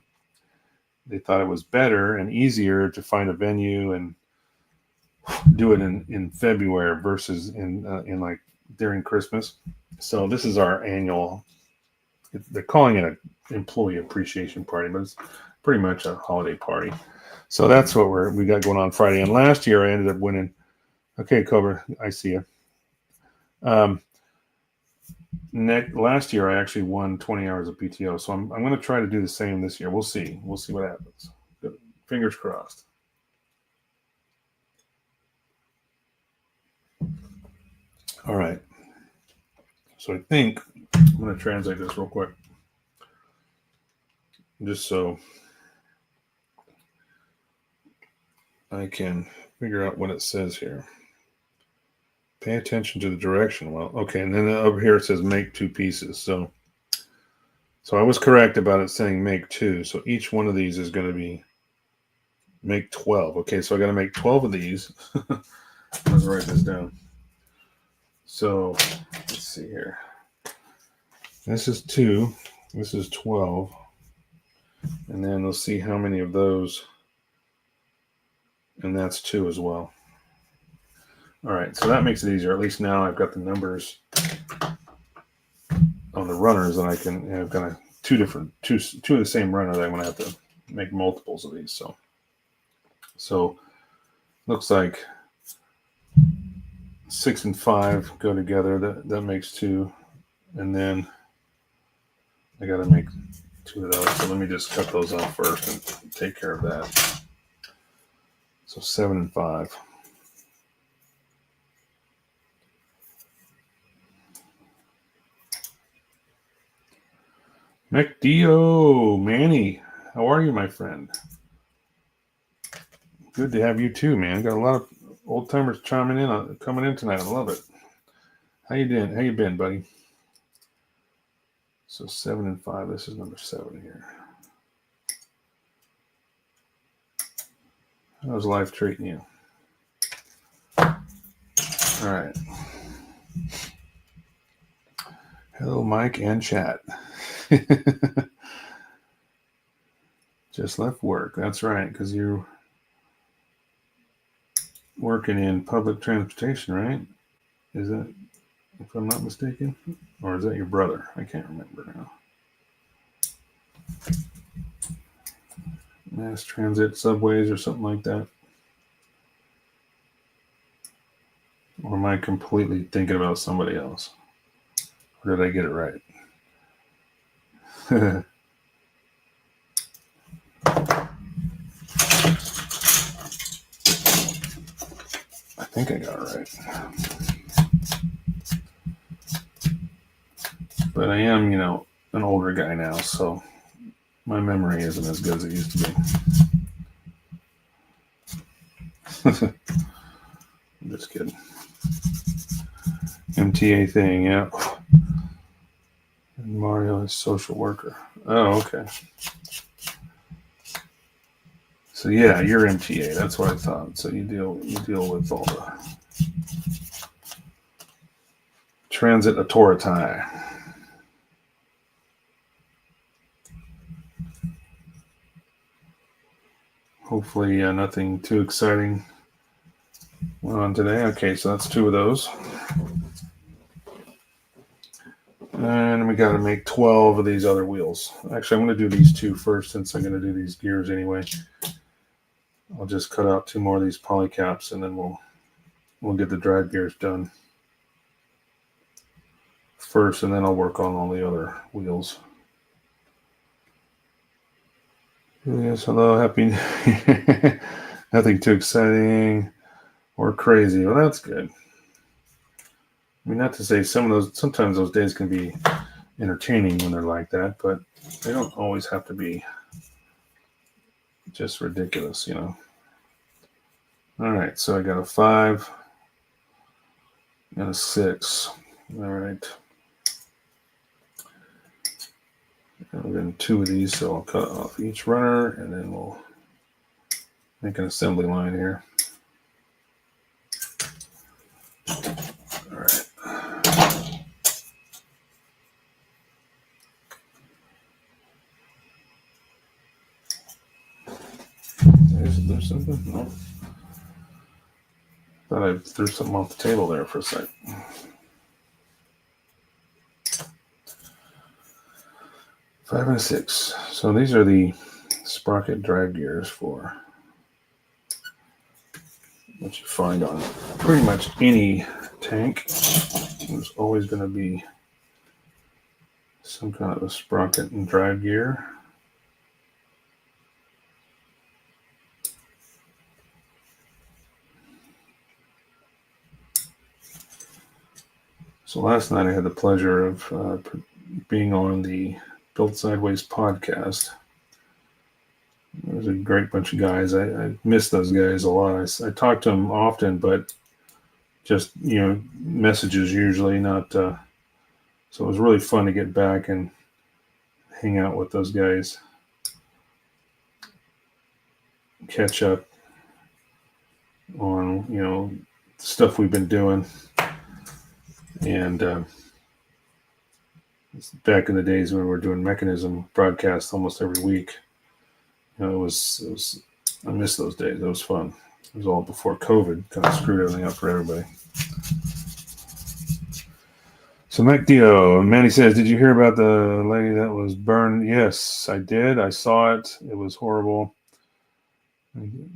they thought it was better and easier to find a venue and do it in February versus in like during Christmas. So this is our annual. They're calling it an employee appreciation party, but it's pretty much a holiday party. So that's what we got going on Friday. And last year I ended up winning. Okay, Cobra, I see you. Last year I actually won 20 hours of PTO, so I'm going to try to do the same this year. We'll see what happens. Good. Fingers crossed. All right. So I think I'm going to translate this real quick, just so I can figure out what it says here. Pay attention to the direction. Well, okay, and then over here it says make 2 pieces. So I was correct about it saying make 2. So each one of these is going to be make 12. Okay, so I got to make 12 of these. Let's write this down. So let's see here. This is 2. This is 12. And then let's see how many of those. And that's 2 as well. All right, so that makes it easier. At least now I've got the numbers on the runners, and I can have kind of two of the same runner that I'm going to have to make multiples of these. So looks like 6 and 5 go together. That makes 2, and then I got to make 2 of those. So let me just cut those off first and take care of that. So 7 and 5. McDio, Manny, how are you, my friend? Good to have you too, man. Got a lot of old timers coming in tonight. I love it. How you doing? How you been, buddy? So 7 and 5. This is number 7 here. How's life treating you? All right. Hello, Mike and chat. Just left work. That's right, because you're working in public transportation, right? Is that, if I'm not mistaken? Or is that your brother? I can't remember now. Mass transit, subways, or something like that. Or am I completely thinking about somebody else? Or did I get it right? I think I got it right. But I am, an older guy now, so my memory isn't as good as it used to be. I'm just kidding. MTA thing, yeah. And Mario is social worker. Oh, okay. So yeah, you're MTA. That's what I thought. So you deal with all the transit authority. Hopefully, nothing too exciting went on today. Okay, so that's 2 of those. And we got to make 12 of these other wheels. Actually, I'm going to do these 2 first since I'm going to do these gears anyway. I'll just cut out 2 more of these polycaps and then we'll get the drive gears done first, and then I'll work on all the other wheels. Yes, hello, happy. Nothing too exciting or crazy. Well, that's good. I mean, not to say sometimes those days can be entertaining when they're like that, but they don't always have to be just ridiculous, All right, so I got a 5 and a 6. All right. And we're getting 2 of these, so I'll cut off each runner, and then we'll make an assembly line here. All right. There's something? No. Thought I threw something off the table there for a sec. Five and a 6. So these are the sprocket drive gears for what you find on pretty much any tank. There's always going to be some kind of a sprocket and drive gear. So last night I had the pleasure of being on the Built Sideways podcast. It was a great bunch of guys. I miss those guys a lot. I talk to them often, but just, messages usually, not. So it was really fun to get back and hang out with those guys, catch up on, stuff we've been doing. And back in the days when we were doing mechanism broadcasts almost every week, it was I miss those days. It was fun. It was all before COVID kind of screwed everything up for everybody. So Mac Dio, Manny says, did you hear about the lady that was burned? Yes, I did. I saw it. It was horrible.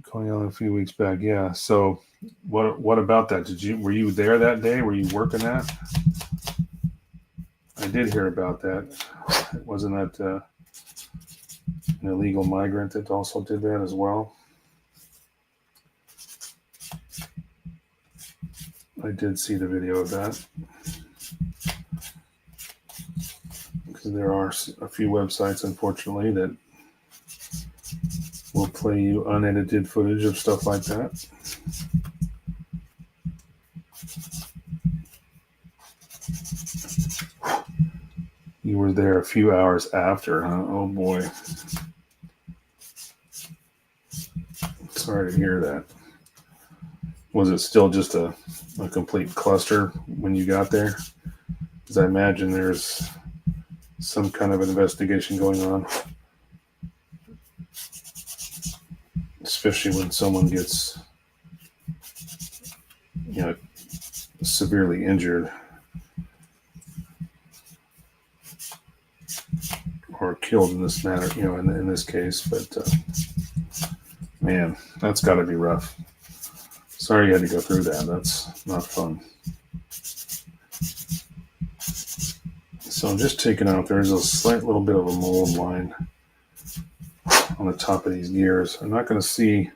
Calling out a few weeks back. Yeah. So what about that? Were you there that day? Were you working that? I did hear about that. Wasn't that an illegal migrant that also did that as well? I did see the video of that. Because there are a few websites, unfortunately, that will play you unedited footage of stuff like that. You were there a few hours after, huh? Oh boy. Sorry to hear that. Was it still just a complete cluster when you got there? Because I imagine there's some kind of investigation going on. Especially when someone gets, severely injured or killed in this manner, in this case. But man, that's got to be rough. Sorry you had to go through that. That's not fun. So I'm just taking out, there's a slight little bit of a mold line on the top of these gears. I'm not going to see,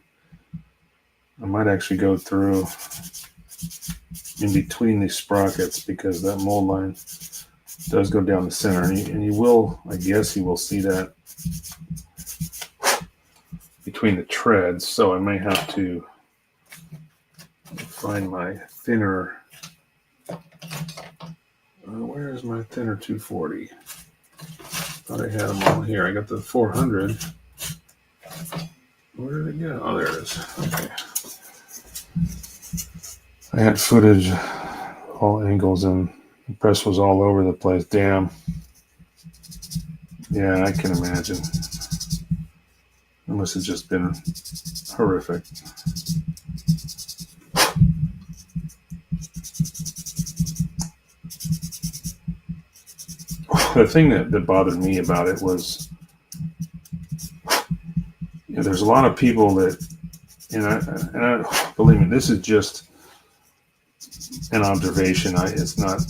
I might actually go through in between these sprockets because that mold line does go down the center. And you will, I guess you will see that between the treads. So I may have to find my thinner. Where is my thinner 240? Thought I had them all here. I got the 400. Where did it go? Oh, there it is. Okay. I had footage, all angles, and the press was all over the place. Damn. Yeah, I can imagine. It must have just been horrific. The thing that bothered me about it was, there's a lot of people that, and I believe me, this is just an observation. It's not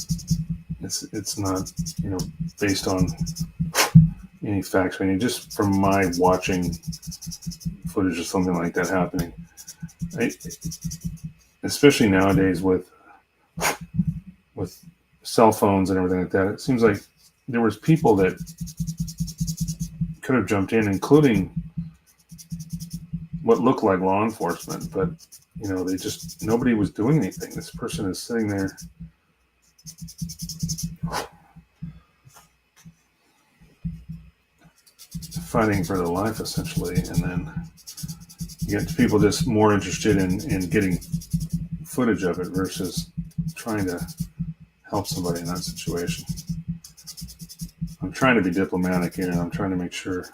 based on any facts. I mean, just from my watching footage or something like that happening, especially nowadays with cell phones and everything like that, it seems like there was people that could have jumped in, including what looked like law enforcement, but nobody was doing anything. This person is sitting there fighting for their life, essentially, and then you get people just more interested in getting footage of it versus trying to help somebody in that situation. I'm trying to be diplomatic here, and I'm trying to make sure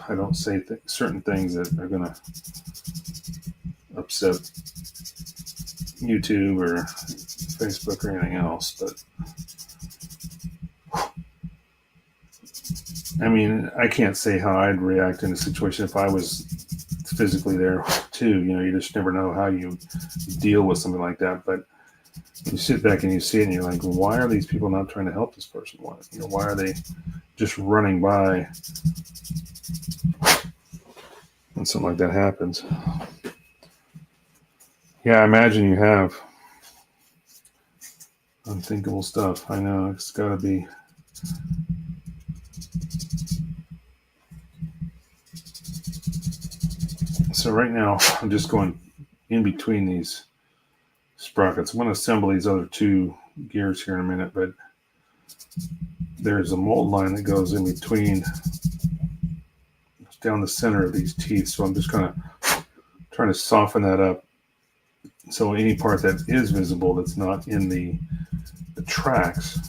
I don't say certain things that are going to upset YouTube or Facebook or anything else. But I mean, I can't say how I'd react in a situation if I was physically there too. You just never know how you deal with something like that. But you sit back and you see it and you're like, why are these people not trying to help this person? Why are they just running by when something like that happens? Yeah, I imagine you have unthinkable stuff. I know, it's got to be. So right now, I'm just going in between these sprockets. I'm going to assemble these other two gears here in a minute, but there's a mold line that goes in between, down the center of these teeth. So I'm just kind of trying to soften that up. So any part that is visible that's not in the tracks,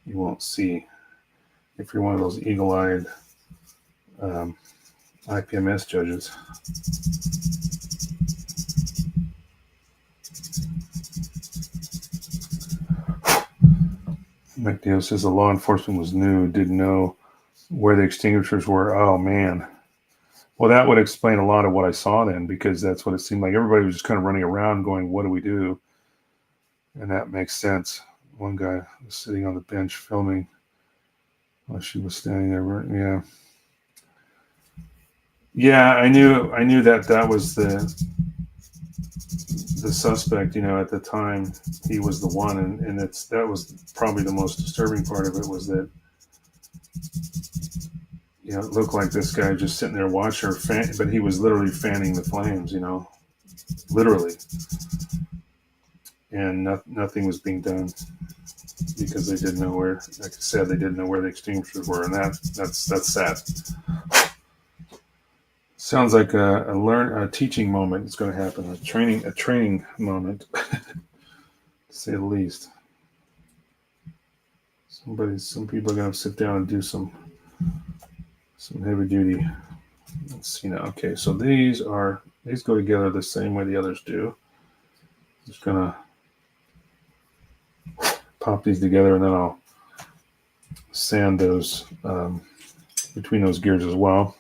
you won't see. If you're one of those eagle-eyed IPMS judges. McNeil says the law enforcement was new, didn't know where the extinguishers were. Oh, man. Well, that would explain a lot of what I saw then, because that's what it seemed like. Everybody was just kind of running around going, what do we do? And that makes sense. One guy was sitting on the bench filming while she was standing there. Yeah. Yeah, I knew that was the suspect, at the time. He was the one, and that was probably the most disturbing part of it, was that it looked like this guy just sitting there watching her but he was literally fanning the flames, literally, and nothing was being done because they didn't know where, like I said, they didn't know where the extinguishers were, and that's sad. Sounds like a teaching moment is going to happen, a training moment, to say the least. Some people are going to sit down and do some heavy duty. Let's see now. Okay, so these go together the same way the others do. Just going to pop these together, and then I'll sand those between those gears as well.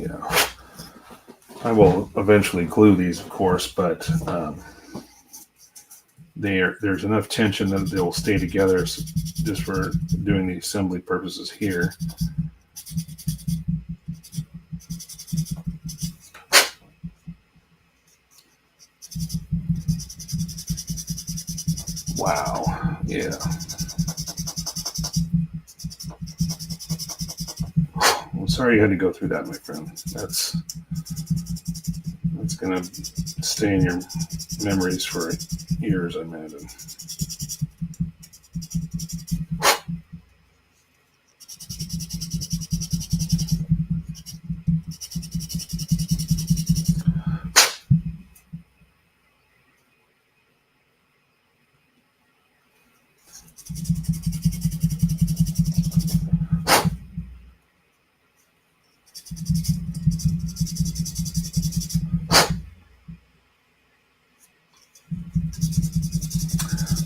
Yeah. I will eventually glue these, of course, but there's enough tension that they'll stay together just for doing the assembly purposes here. Wow. Yeah. I'm sorry you had to go through that, my friend. That's going to stay in your memories for years, I imagine.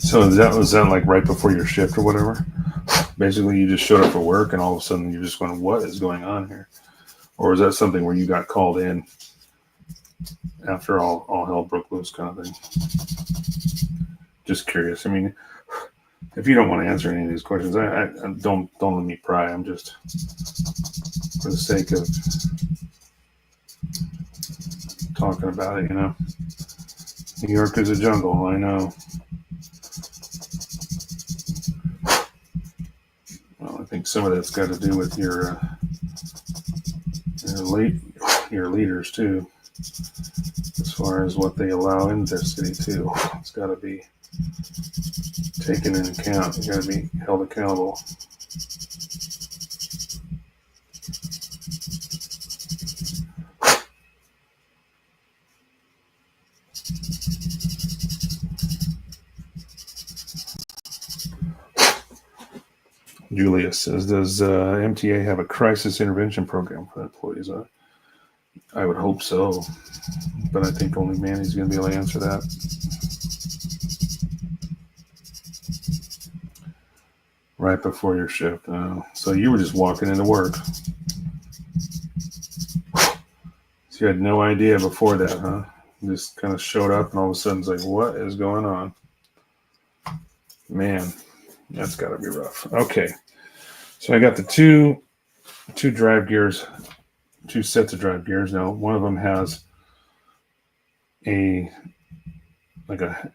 So was that like right before your shift or whatever? Basically, you just showed up for work, and all of a sudden you're just going, "What is going on here?" Or is that something where you got called in after all hell broke loose, kind of thing? Just curious. I mean, if you don't want to answer any of these questions, I don't let me pry. I'm just for the sake of talking about it, you know. New York is a jungle, I know. Well, I think some of that's got to do with your leaders too, as far as what they allow in their city too. It's got to be taken into account. You got to be held accountable. Julius says, does MTA have a crisis intervention program for employees? I would hope so, but I think only Manny's going to be able to answer that. Right before your shift. So you were just walking into work. So you had no idea before that, huh? You just kind of showed up and all of a sudden it's like, what is going on? Man, that's got to be rough. Okay. So I got the two drive gears, two sets of drive gears. Now, one of them has a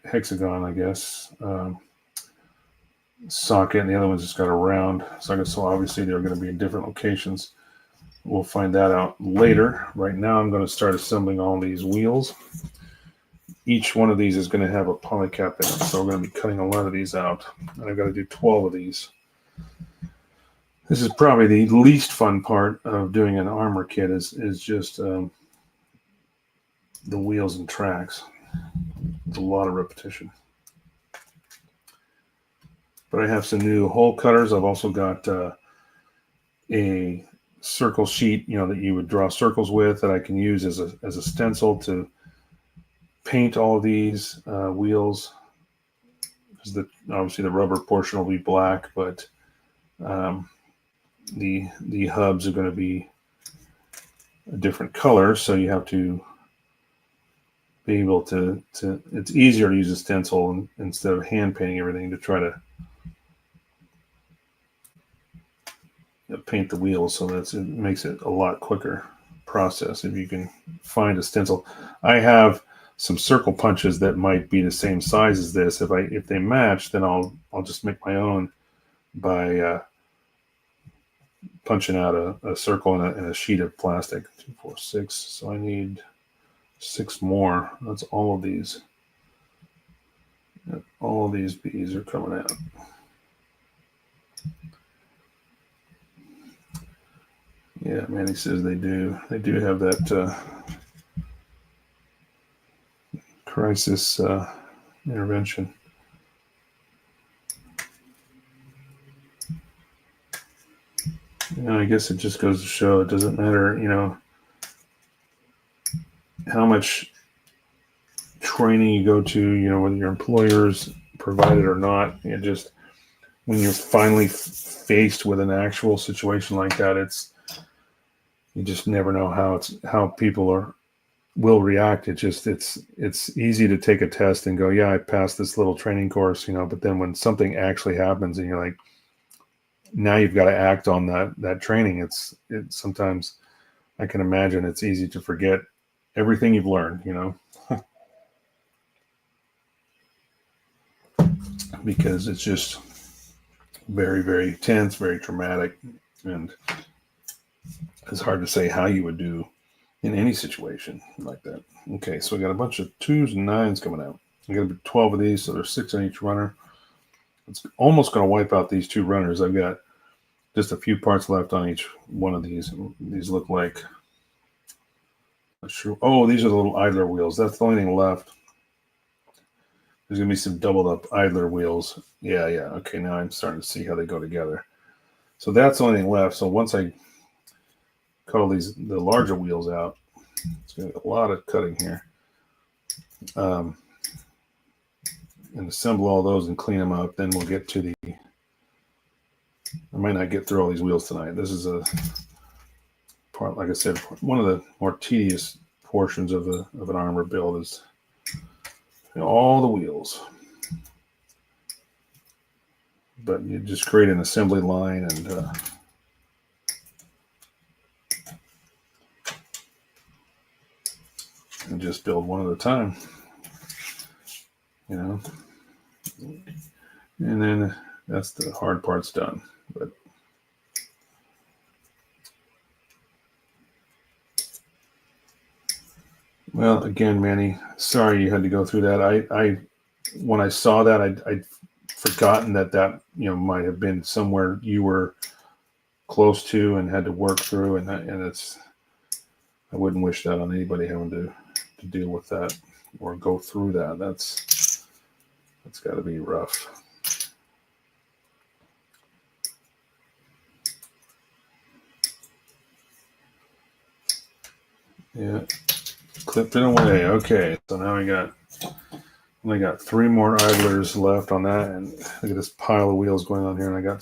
hexagon, I guess, socket, and the other one's just got a round socket. So obviously they're going to be in different locations. We'll find that out later. Right now, I'm going to start assembling all these wheels. Each one of these is going to have a polycap in it, so we're going to be cutting a lot of these out. And I've got to do 12 of these. This is probably the least fun part of doing an armor kit is just the wheels and tracks. It's a lot of repetition. But I have some new hole cutters. I've also got a circle sheet, that you would draw circles with that I can use as a stencil to paint all of these wheels. Obviously the rubber portion will be black, but the hubs are going to be a different color, so you have to be able to it's easier to use a stencil instead of hand painting everything to try to paint the wheels. So it makes it a lot quicker process if you can find a stencil. I have some circle punches that might be the same size as this. If they match, then I'll just make my own by punching out a circle in a sheet of plastic. 2, 4, 6. So I need 6 more. That's all of these. All of these bees are coming out. Yeah, Manny says they do. They do have that crisis intervention. I guess it just goes to show it doesn't matter, how much training you go to, whether your employers provide it or not. It just, when you're finally faced with an actual situation like that, You just never know how people will react. It's easy to take a test and go, yeah, I passed this little training course, but then when something actually happens and you're like, now you've got to act on that training. It's sometimes I can imagine it's easy to forget everything you've learned, because it's just very, very tense, very traumatic, and it's hard to say how you would do in any situation like that. Okay, so we got a bunch of 2s and 9s coming out. I got 12 of these, so there's 6 on each runner. It's almost going to wipe out these 2 runners. I've got just a few parts left on each one of these. These look like, oh, these are the little idler wheels. That's the only thing left. There's going to be some doubled up idler wheels. Yeah. Okay, now I'm starting to see how they go together. So that's the only thing left. So once I cut all the larger wheels out, it's going to be a lot of cutting here. And assemble all those and clean them up. Then we'll get to I might not get through all these wheels tonight. This is a part, like I said, one of the more tedious portions of an armor build is all the wheels. But you just create an assembly line and just build one at a time. And then that's the hard part's done. But well, again, Manny, sorry you had to go through that. I when I saw that, I'd forgotten that might have been somewhere you were close to and had to work through, and it's, I wouldn't wish that on anybody having to deal with that or go through that. That's got to be rough. Yeah, clipped it away. Okay, so now only got 3 more idlers left on that, and look at this pile of wheels going on here, and I got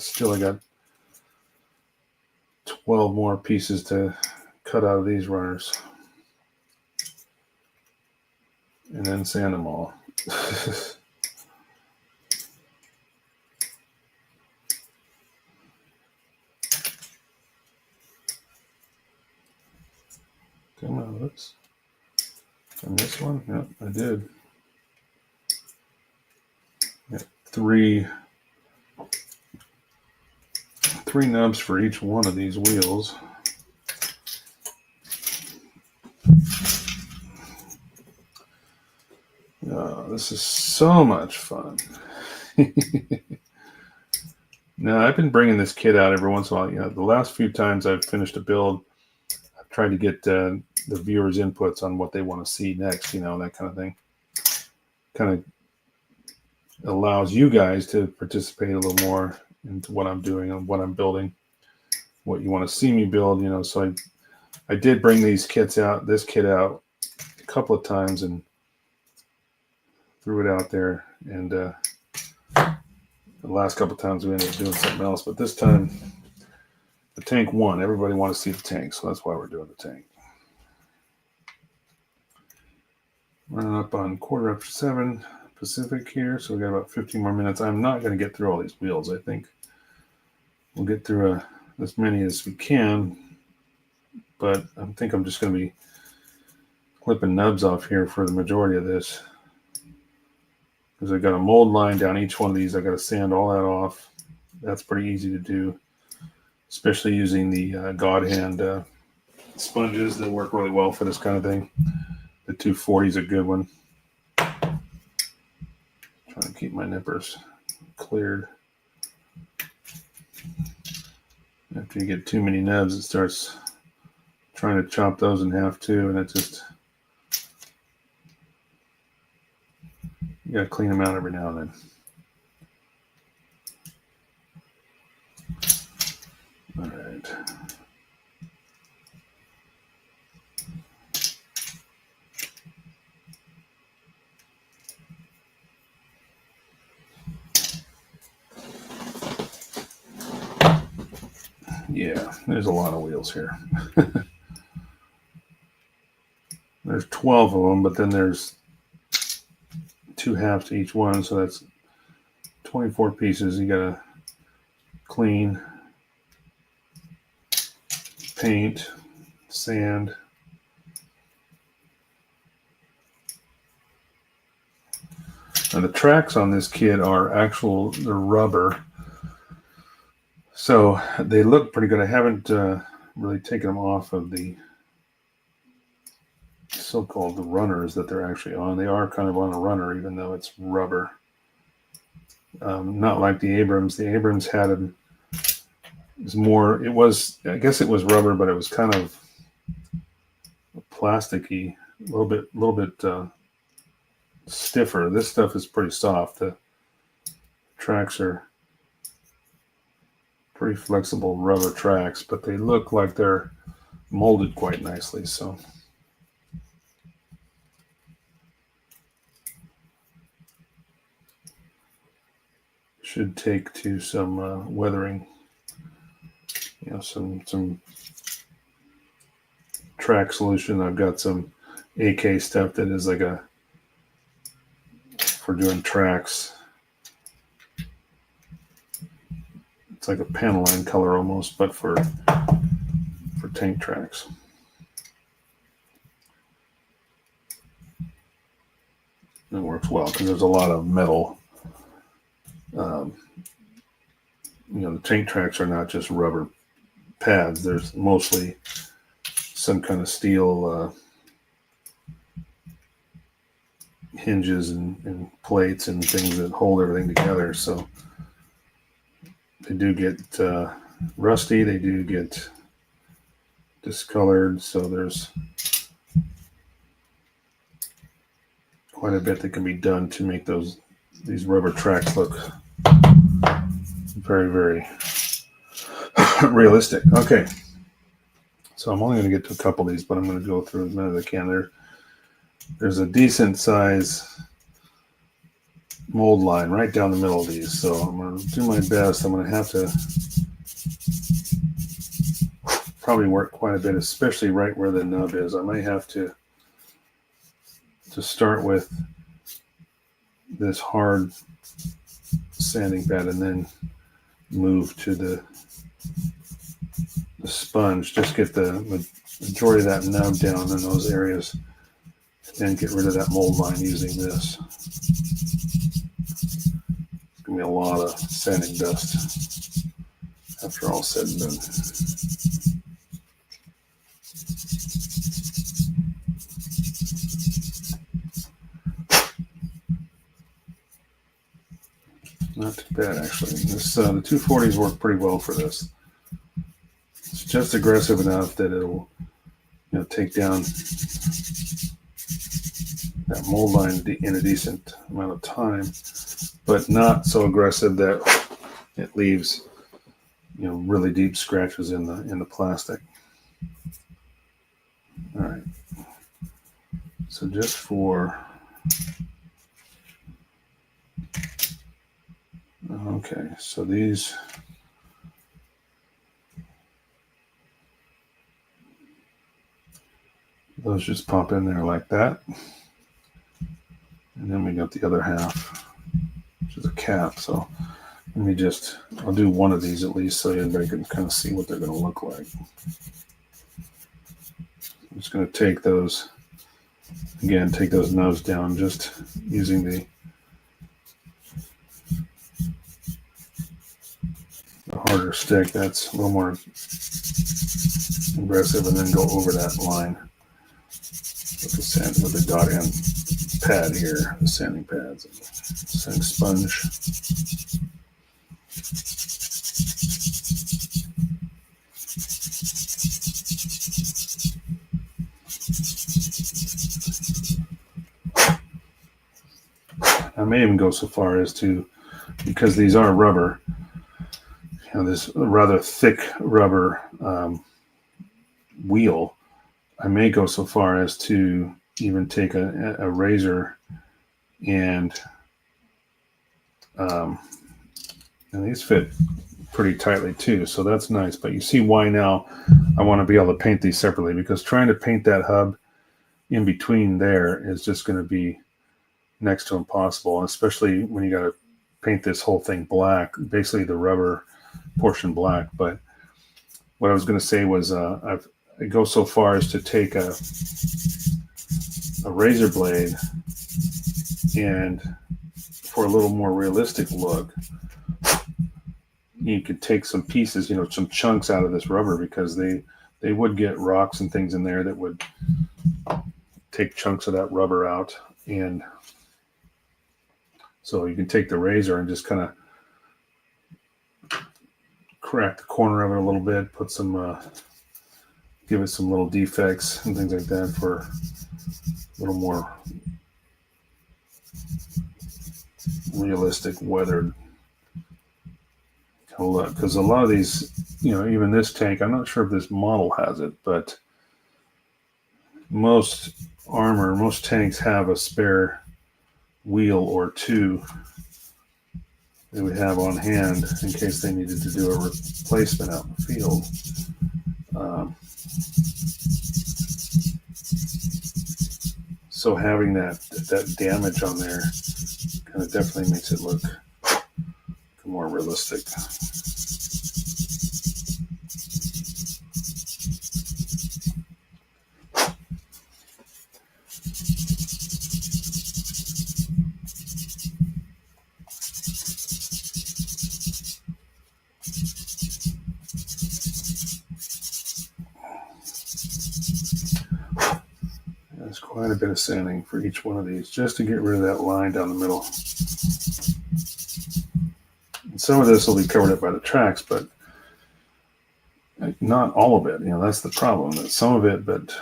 12 more pieces to cut out of these runners, and then sand them all. Come on, oops. And this one, yep, I did. Got three nubs for each one of these wheels. Oh, this is so much fun. Now, I've been bringing this kit out every once in a while. The last few times I've finished a build, I've tried to get the viewers' inputs on what they want to see next, that kind of thing. Kind of allows you guys to participate a little more into what I'm doing and what I'm building, what you want to see me build, so I did bring this kit out a couple of times and threw it out there, and the last couple of times we ended up doing something else, but this time the tank won. Everybody wants to see the tank, so that's why we're doing the tank. Running up on 7:15 Pacific here, so we got about 15 more minutes. I'm not going to get through all these wheels. I think we'll get through as many as we can, but I think I'm just going to be clipping nubs off here for the majority of this, because I got a mold line down each one of these. I got to sand all that off. That's pretty easy to do, especially using the God Hand sponges that work really well for this kind of thing. The 240 is a good one. Trying to keep my nippers cleared. After you get too many nubs, it starts trying to chop those in half too, and it just, you gotta clean them out every now and then. All right. Yeah, there's a lot of wheels here. there's 12 of them, but then there's 2 halves to each one, so that's 24 pieces. You gotta clean, paint, sand. Now the tracks on this kit are they're rubber, so they look pretty good. I haven't really taken them off of the so-called runners that they're actually on. They are kind of on a runner, even though it's rubber. Not like the Abrams. The Abrams had them. I guess it was rubber, but it was kind of plasticky, a little bit stiffer. This stuff is pretty soft. The tracks are pretty flexible rubber tracks, but they look like they're molded quite nicely. So should take to some weathering, some track solution. I've got some AK stuff that is like for doing tracks. It's like a panel line color almost, but for tank tracks. It works well because there's a lot of metal. The tank tracks are not just rubber pads. There's mostly some kind of steel hinges and plates and things that hold everything together. So they do get rusty. They do get discolored. So there's quite a bit that can be done to make these rubber tracks look very, very realistic. Okay. So I'm only going to get to a couple of these, but I'm going to go through as many as I can. There's a decent size mold line right down the middle of these. So I'm going to do my best. I'm going to have to probably work quite a bit, especially right where the nub is. I may have to start with this hard sanding pad and then move to the sponge. Just get the majority of that nub down in those areas and get rid of that mold line using this. It's going to be a lot of sanding dust after all said and done. Not too bad, actually. The 240s work pretty well for this. It's just aggressive enough that it'll, take down that mold line in a decent amount of time, but not so aggressive that it leaves, really deep scratches in the plastic. All right. So just for okay, so those just pop in there like that. And then we got the other half, which is a cap. So I'll do one of these at least so everybody can kind of see what they're going to look like. I'm just going to take those nubs down just using the harder stick. That's a little more aggressive, and then go over that line with the dot end pad here, the sanding pads, sanding sponge. I may even go so far as to, because these are rubber, this rather thick rubber wheel, I may go so far as to even take a razor and these fit pretty tightly too, so that's nice. But you see why now I want to be able to paint these separately, because trying to paint that hub, in between there is just going to be next to impossible, and especially when you got to paint this whole thing black, basically the rubber portion black. But what I was going to say was I go so far as to take a razor blade and for a little more realistic look, you could take some pieces, some chunks out of this rubber, because they would get rocks and things in there that would take chunks of that rubber out. And so you can take the razor and just kind of crack the corner of it a little bit, put some, give it some little defects and things like that for a little more realistic weathered kind of look. Because a lot of these, even this tank, I'm not sure if this model has it, but most tanks have a spare wheel or two they would have on hand in case they needed to do a replacement out in the field. So having that damage on there kind of definitely makes it look more realistic. There's quite a bit of sanding for each one of these just to get rid of that line down the middle. And some of this will be covered up by the tracks, but not all of it. That's the problem. That some of it, but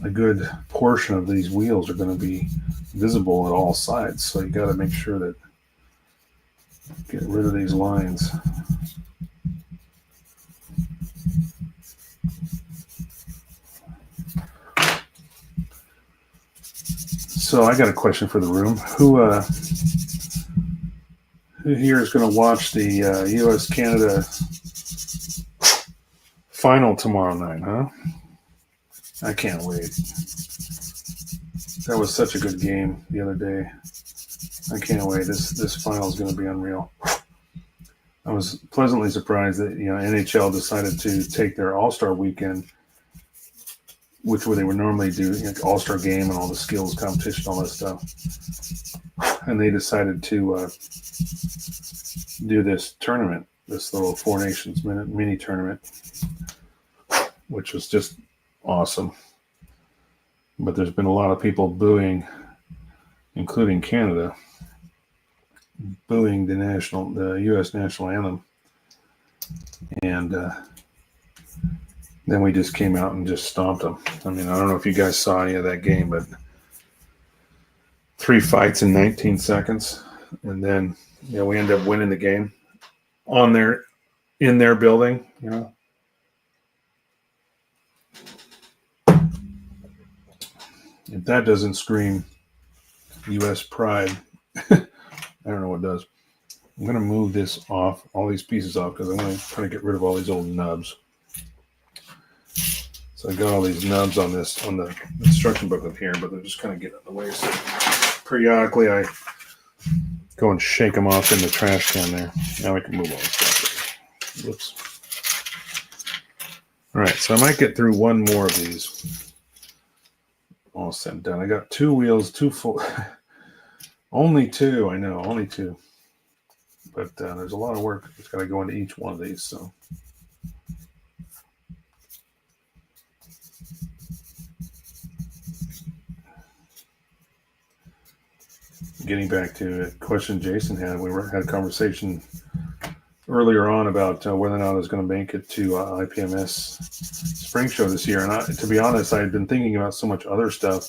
a good portion of these wheels are going to be visible at all sides. So you got to make sure that get rid of these lines. So I got a question for the room. Who here is going to watch the U.S.-Canada final tomorrow night, huh? I can't wait. That was such a good game the other day. I can't wait. This final is going to be unreal. I was pleasantly surprised that NHL decided to take their All-Star weekend, which they would normally do, All-Star game and all the skills competition, all that stuff. And they decided to do this tournament, this little Four Nations mini tournament, which was just awesome. But there's been a lot of people booing, including Canada, booing the U.S. national anthem. And then we just came out and just stomped them. I mean, I don't know if you guys saw any of that game, but 3 fights in 19 seconds. And then, we ended up winning the game in their building, If that doesn't scream U.S. pride, I don't know what does. I'm going to move this off, all these pieces off, because I want to try to get rid of all these old nubs. So I got all these nubs on the instruction booklet here, but they're just kind of getting in the way. So periodically I go and shake them off in the trash can there. Now we can move all this stuff. Whoops. All right, so I might get through one more of these. All said and done. I got 2 wheels, 2 full. Only 2, I know, only 2. But there's a lot of work that's got to go into each one of these. So. Getting back to a question Jason had, had a conversation earlier on about whether or not I was going to make it to IPMS Spring Show this year. And to be honest, I had been thinking about so much other stuff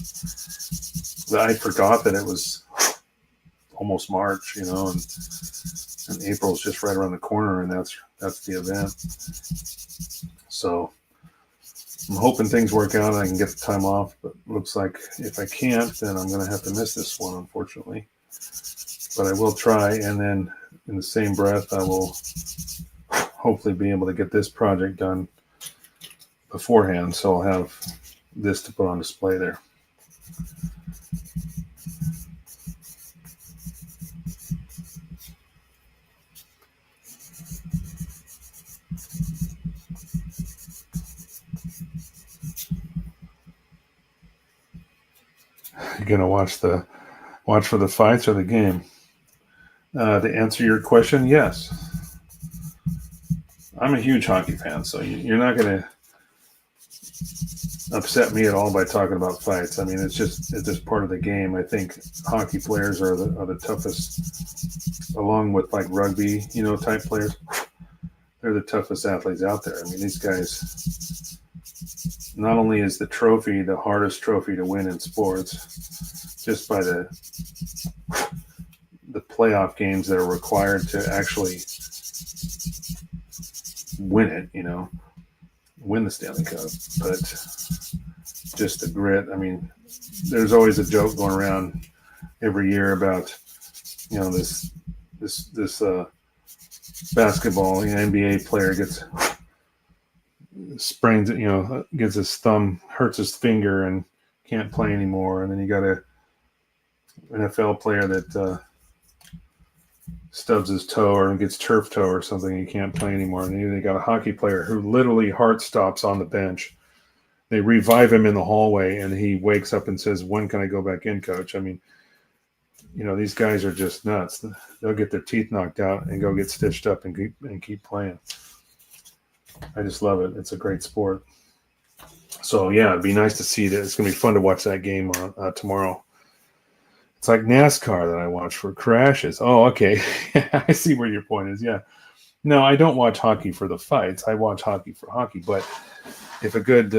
that I forgot that it was almost March, and April's just right around the corner, and that's the event. So I'm hoping things work out and I can get the time off, but looks like if I can't, then I'm going to have to miss this one, unfortunately. But I will try, and then in the same breath, I will hopefully be able to get this project done beforehand, so I'll have this to put on display there. You're gonna watch for the fights or the game? To answer your question, yes. I'm a huge hockey fan, so you're not gonna upset me at all by talking about fights. I mean, it's just part of the game. I think hockey players are the toughest, along with like rugby, type players. They're the toughest athletes out there. I mean, these guys. Not only is the trophy the hardest trophy to win in sports, just by the playoff games that are required to actually win it, win the Stanley Cup, but just the grit. I mean, there's always a joke going around every year about, this basketball, NBA player sprains it, gets his thumb, hurts his finger, and can't play anymore. And then you got a NFL player that stubs his toe or gets turf toe or something, he can't play anymore. And then they got a hockey player who literally heart stops on the bench. They revive him in the hallway, and he wakes up and says, "When can I go back in, coach?" I mean, these guys are just nuts. They'll get their teeth knocked out and go get stitched up and keep playing. I just love it. It's a great sport. So, yeah, it'd be nice to see that. It's going to be fun to watch that game on tomorrow. It's like NASCAR that I watch for crashes. Oh, okay. I see where your point is. Yeah. No, I don't watch hockey for the fights. I watch hockey for hockey. But if a good,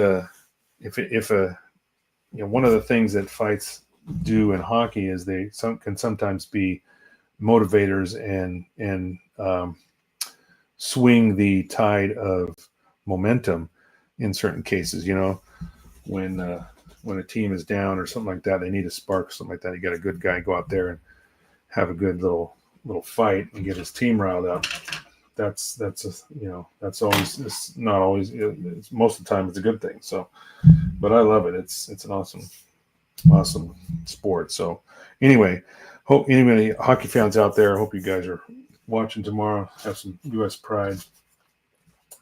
one of the things that fights do in hockey is they can sometimes be motivators and swing the tide of momentum in certain cases. When a team is down or something like that, they need a spark or something like that. You got a good guy go out there and have a good little fight and get his team riled up. That's always, it's not always, it's most of the time it's a good thing. So, but I love it. It's an awesome sport. So anyway, hope anybody hockey fans out there, hope you guys are watching tomorrow, have some U.S. pride.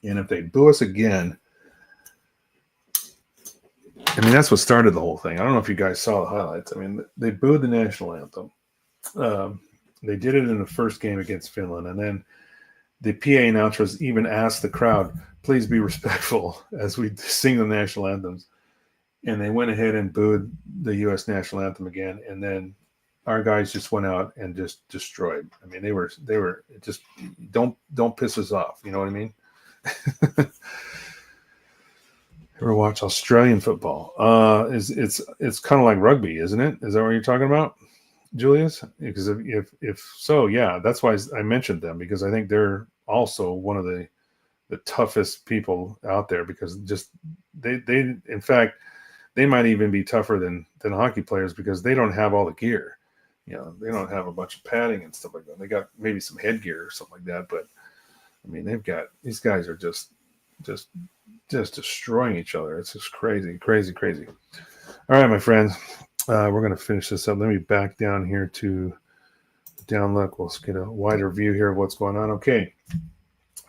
And if they boo us again, I mean, that's what started the whole thing. I don't know if you guys saw the highlights. I mean, they booed the national anthem. They did it in the first game against Finland. And then the PA announcers even asked the crowd, please be respectful as we sing the national anthems. And they went ahead and booed the U.S. national anthem again. And then our guys just went out and just destroyed. I mean, they were just, don't piss us off. You know what I mean? Ever watch Australian football? It's kind of like rugby, isn't it? Is that what you're talking about, Julius? Because if so, yeah, that's why I mentioned them, because I think they're also one of the toughest people out there, because just they in fact they might even be tougher than hockey players, because they don't have all the gear. They don't have a bunch of padding and stuff like that. They got maybe some headgear or something like that, but I mean, these guys are just destroying each other. It's just crazy. All right, my friends, we're going to finish this up. Let me back down here to the down look. We'll get a wider view here of what's going on. Okay,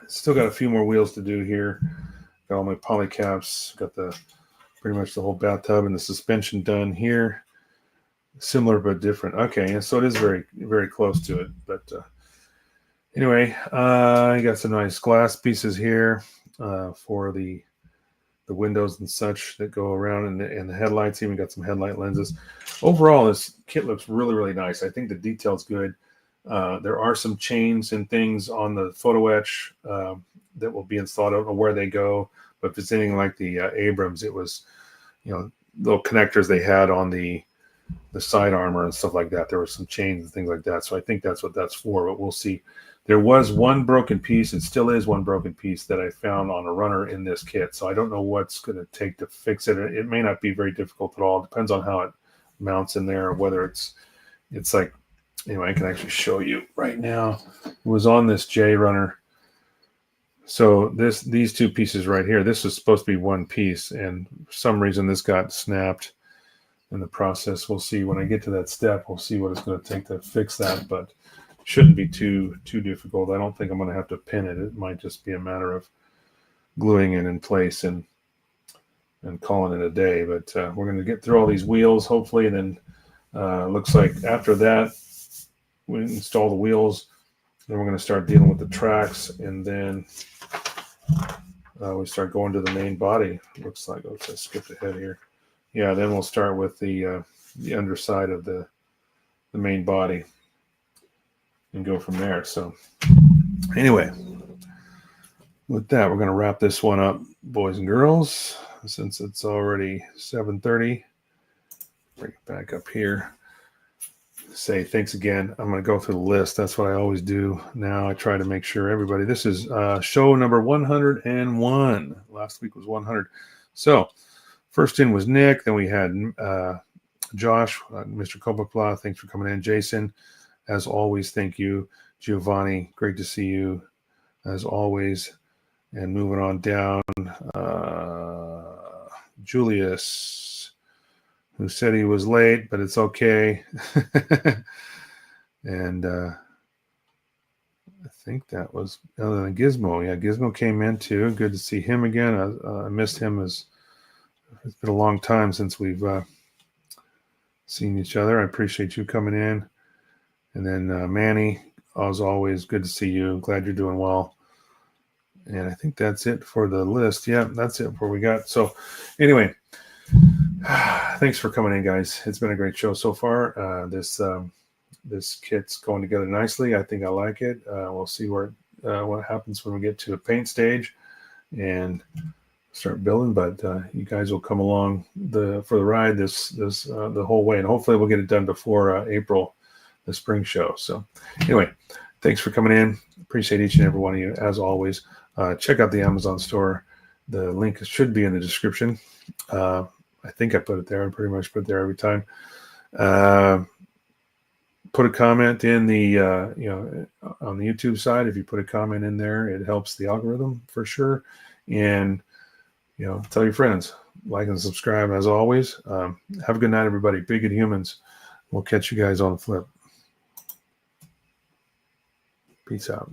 still got a few more wheels to do here. Got all my poly caps. Got pretty much the whole bathtub and the suspension done here. Similar but different. Okay, and so it is very, very close to it. But anyway, you got some nice glass pieces here for the windows and such that go around, and the headlights. Even got some headlight lenses. Overall, this kit looks really, really nice. I think the detail's good. There are some chains and things on the photo etch that will be installed. I don't know where they go, but if it's anything like the Abrams, it was, little connectors they had on the side armor and stuff like that. There were some chains and things like that. So I think that's what that's for, but we'll see. There was one broken piece. It still is one broken piece that I found on a runner in this kit. So I don't know what's going to take to fix it. It may not be very difficult at all. It depends on how it mounts in there, or whether it's like, anyway, I can actually show you right now. It was on this J runner. So these two pieces right here, this was supposed to be one piece, and for some reason this got snapped. in the process. We'll see when I get to that step. We'll see what it's going to take to fix that, but shouldn't be too difficult. I don't think I'm going to have to pin it. It might just be a matter of gluing it in place and calling it a day. But we're going to get through all these wheels, hopefully, and then looks like after that, we install the wheels, then we're going to start dealing with the tracks, and then we start going to the main body. Looks like, oops, I skipped ahead here. Yeah, then we'll start with the underside of the main body and go from there. So anyway, with that, we're going to wrap this one up, boys and girls, since it's already 7:30. Bring it back up here. Say thanks again. I'm going to go through the list. That's what I always do now. I try to make sure everybody. This is show number 101. Last week was 100. So first in was Nick. Then we had Josh, Mr. Coppola. Thanks for coming in. Jason, as always, thank you. Giovanni, great to see you, as always. And moving on down, Julius, who said he was late, but it's okay. And I think that was other than Gizmo. Yeah, Gizmo came in too. Good to see him again. I missed him. It's been a long time since we've seen each other. I appreciate you coming in. And then Manny, as always, good to see you. Glad you're doing well. And I think that's it for the list. Yeah, that's it for what we got. So anyway, thanks for coming in, guys. It's been a great show so far. This kit's going together nicely. I think I like it. We'll see what happens when we get to a paint stage and start building. But you guys will come along for the ride this the whole way, and hopefully we'll get it done before April, the spring show. So anyway, thanks for coming in. Appreciate each and every one of you, as always. Check out the Amazon store. The link should be in the description. I think I put it there. I pretty much put it there every time. Put a comment in the on the YouTube side. If you put a comment in there, it helps the algorithm for sure. And tell your friends, like and subscribe as always. Have a good night, everybody. Be good humans. We'll catch you guys on the flip. Peace out.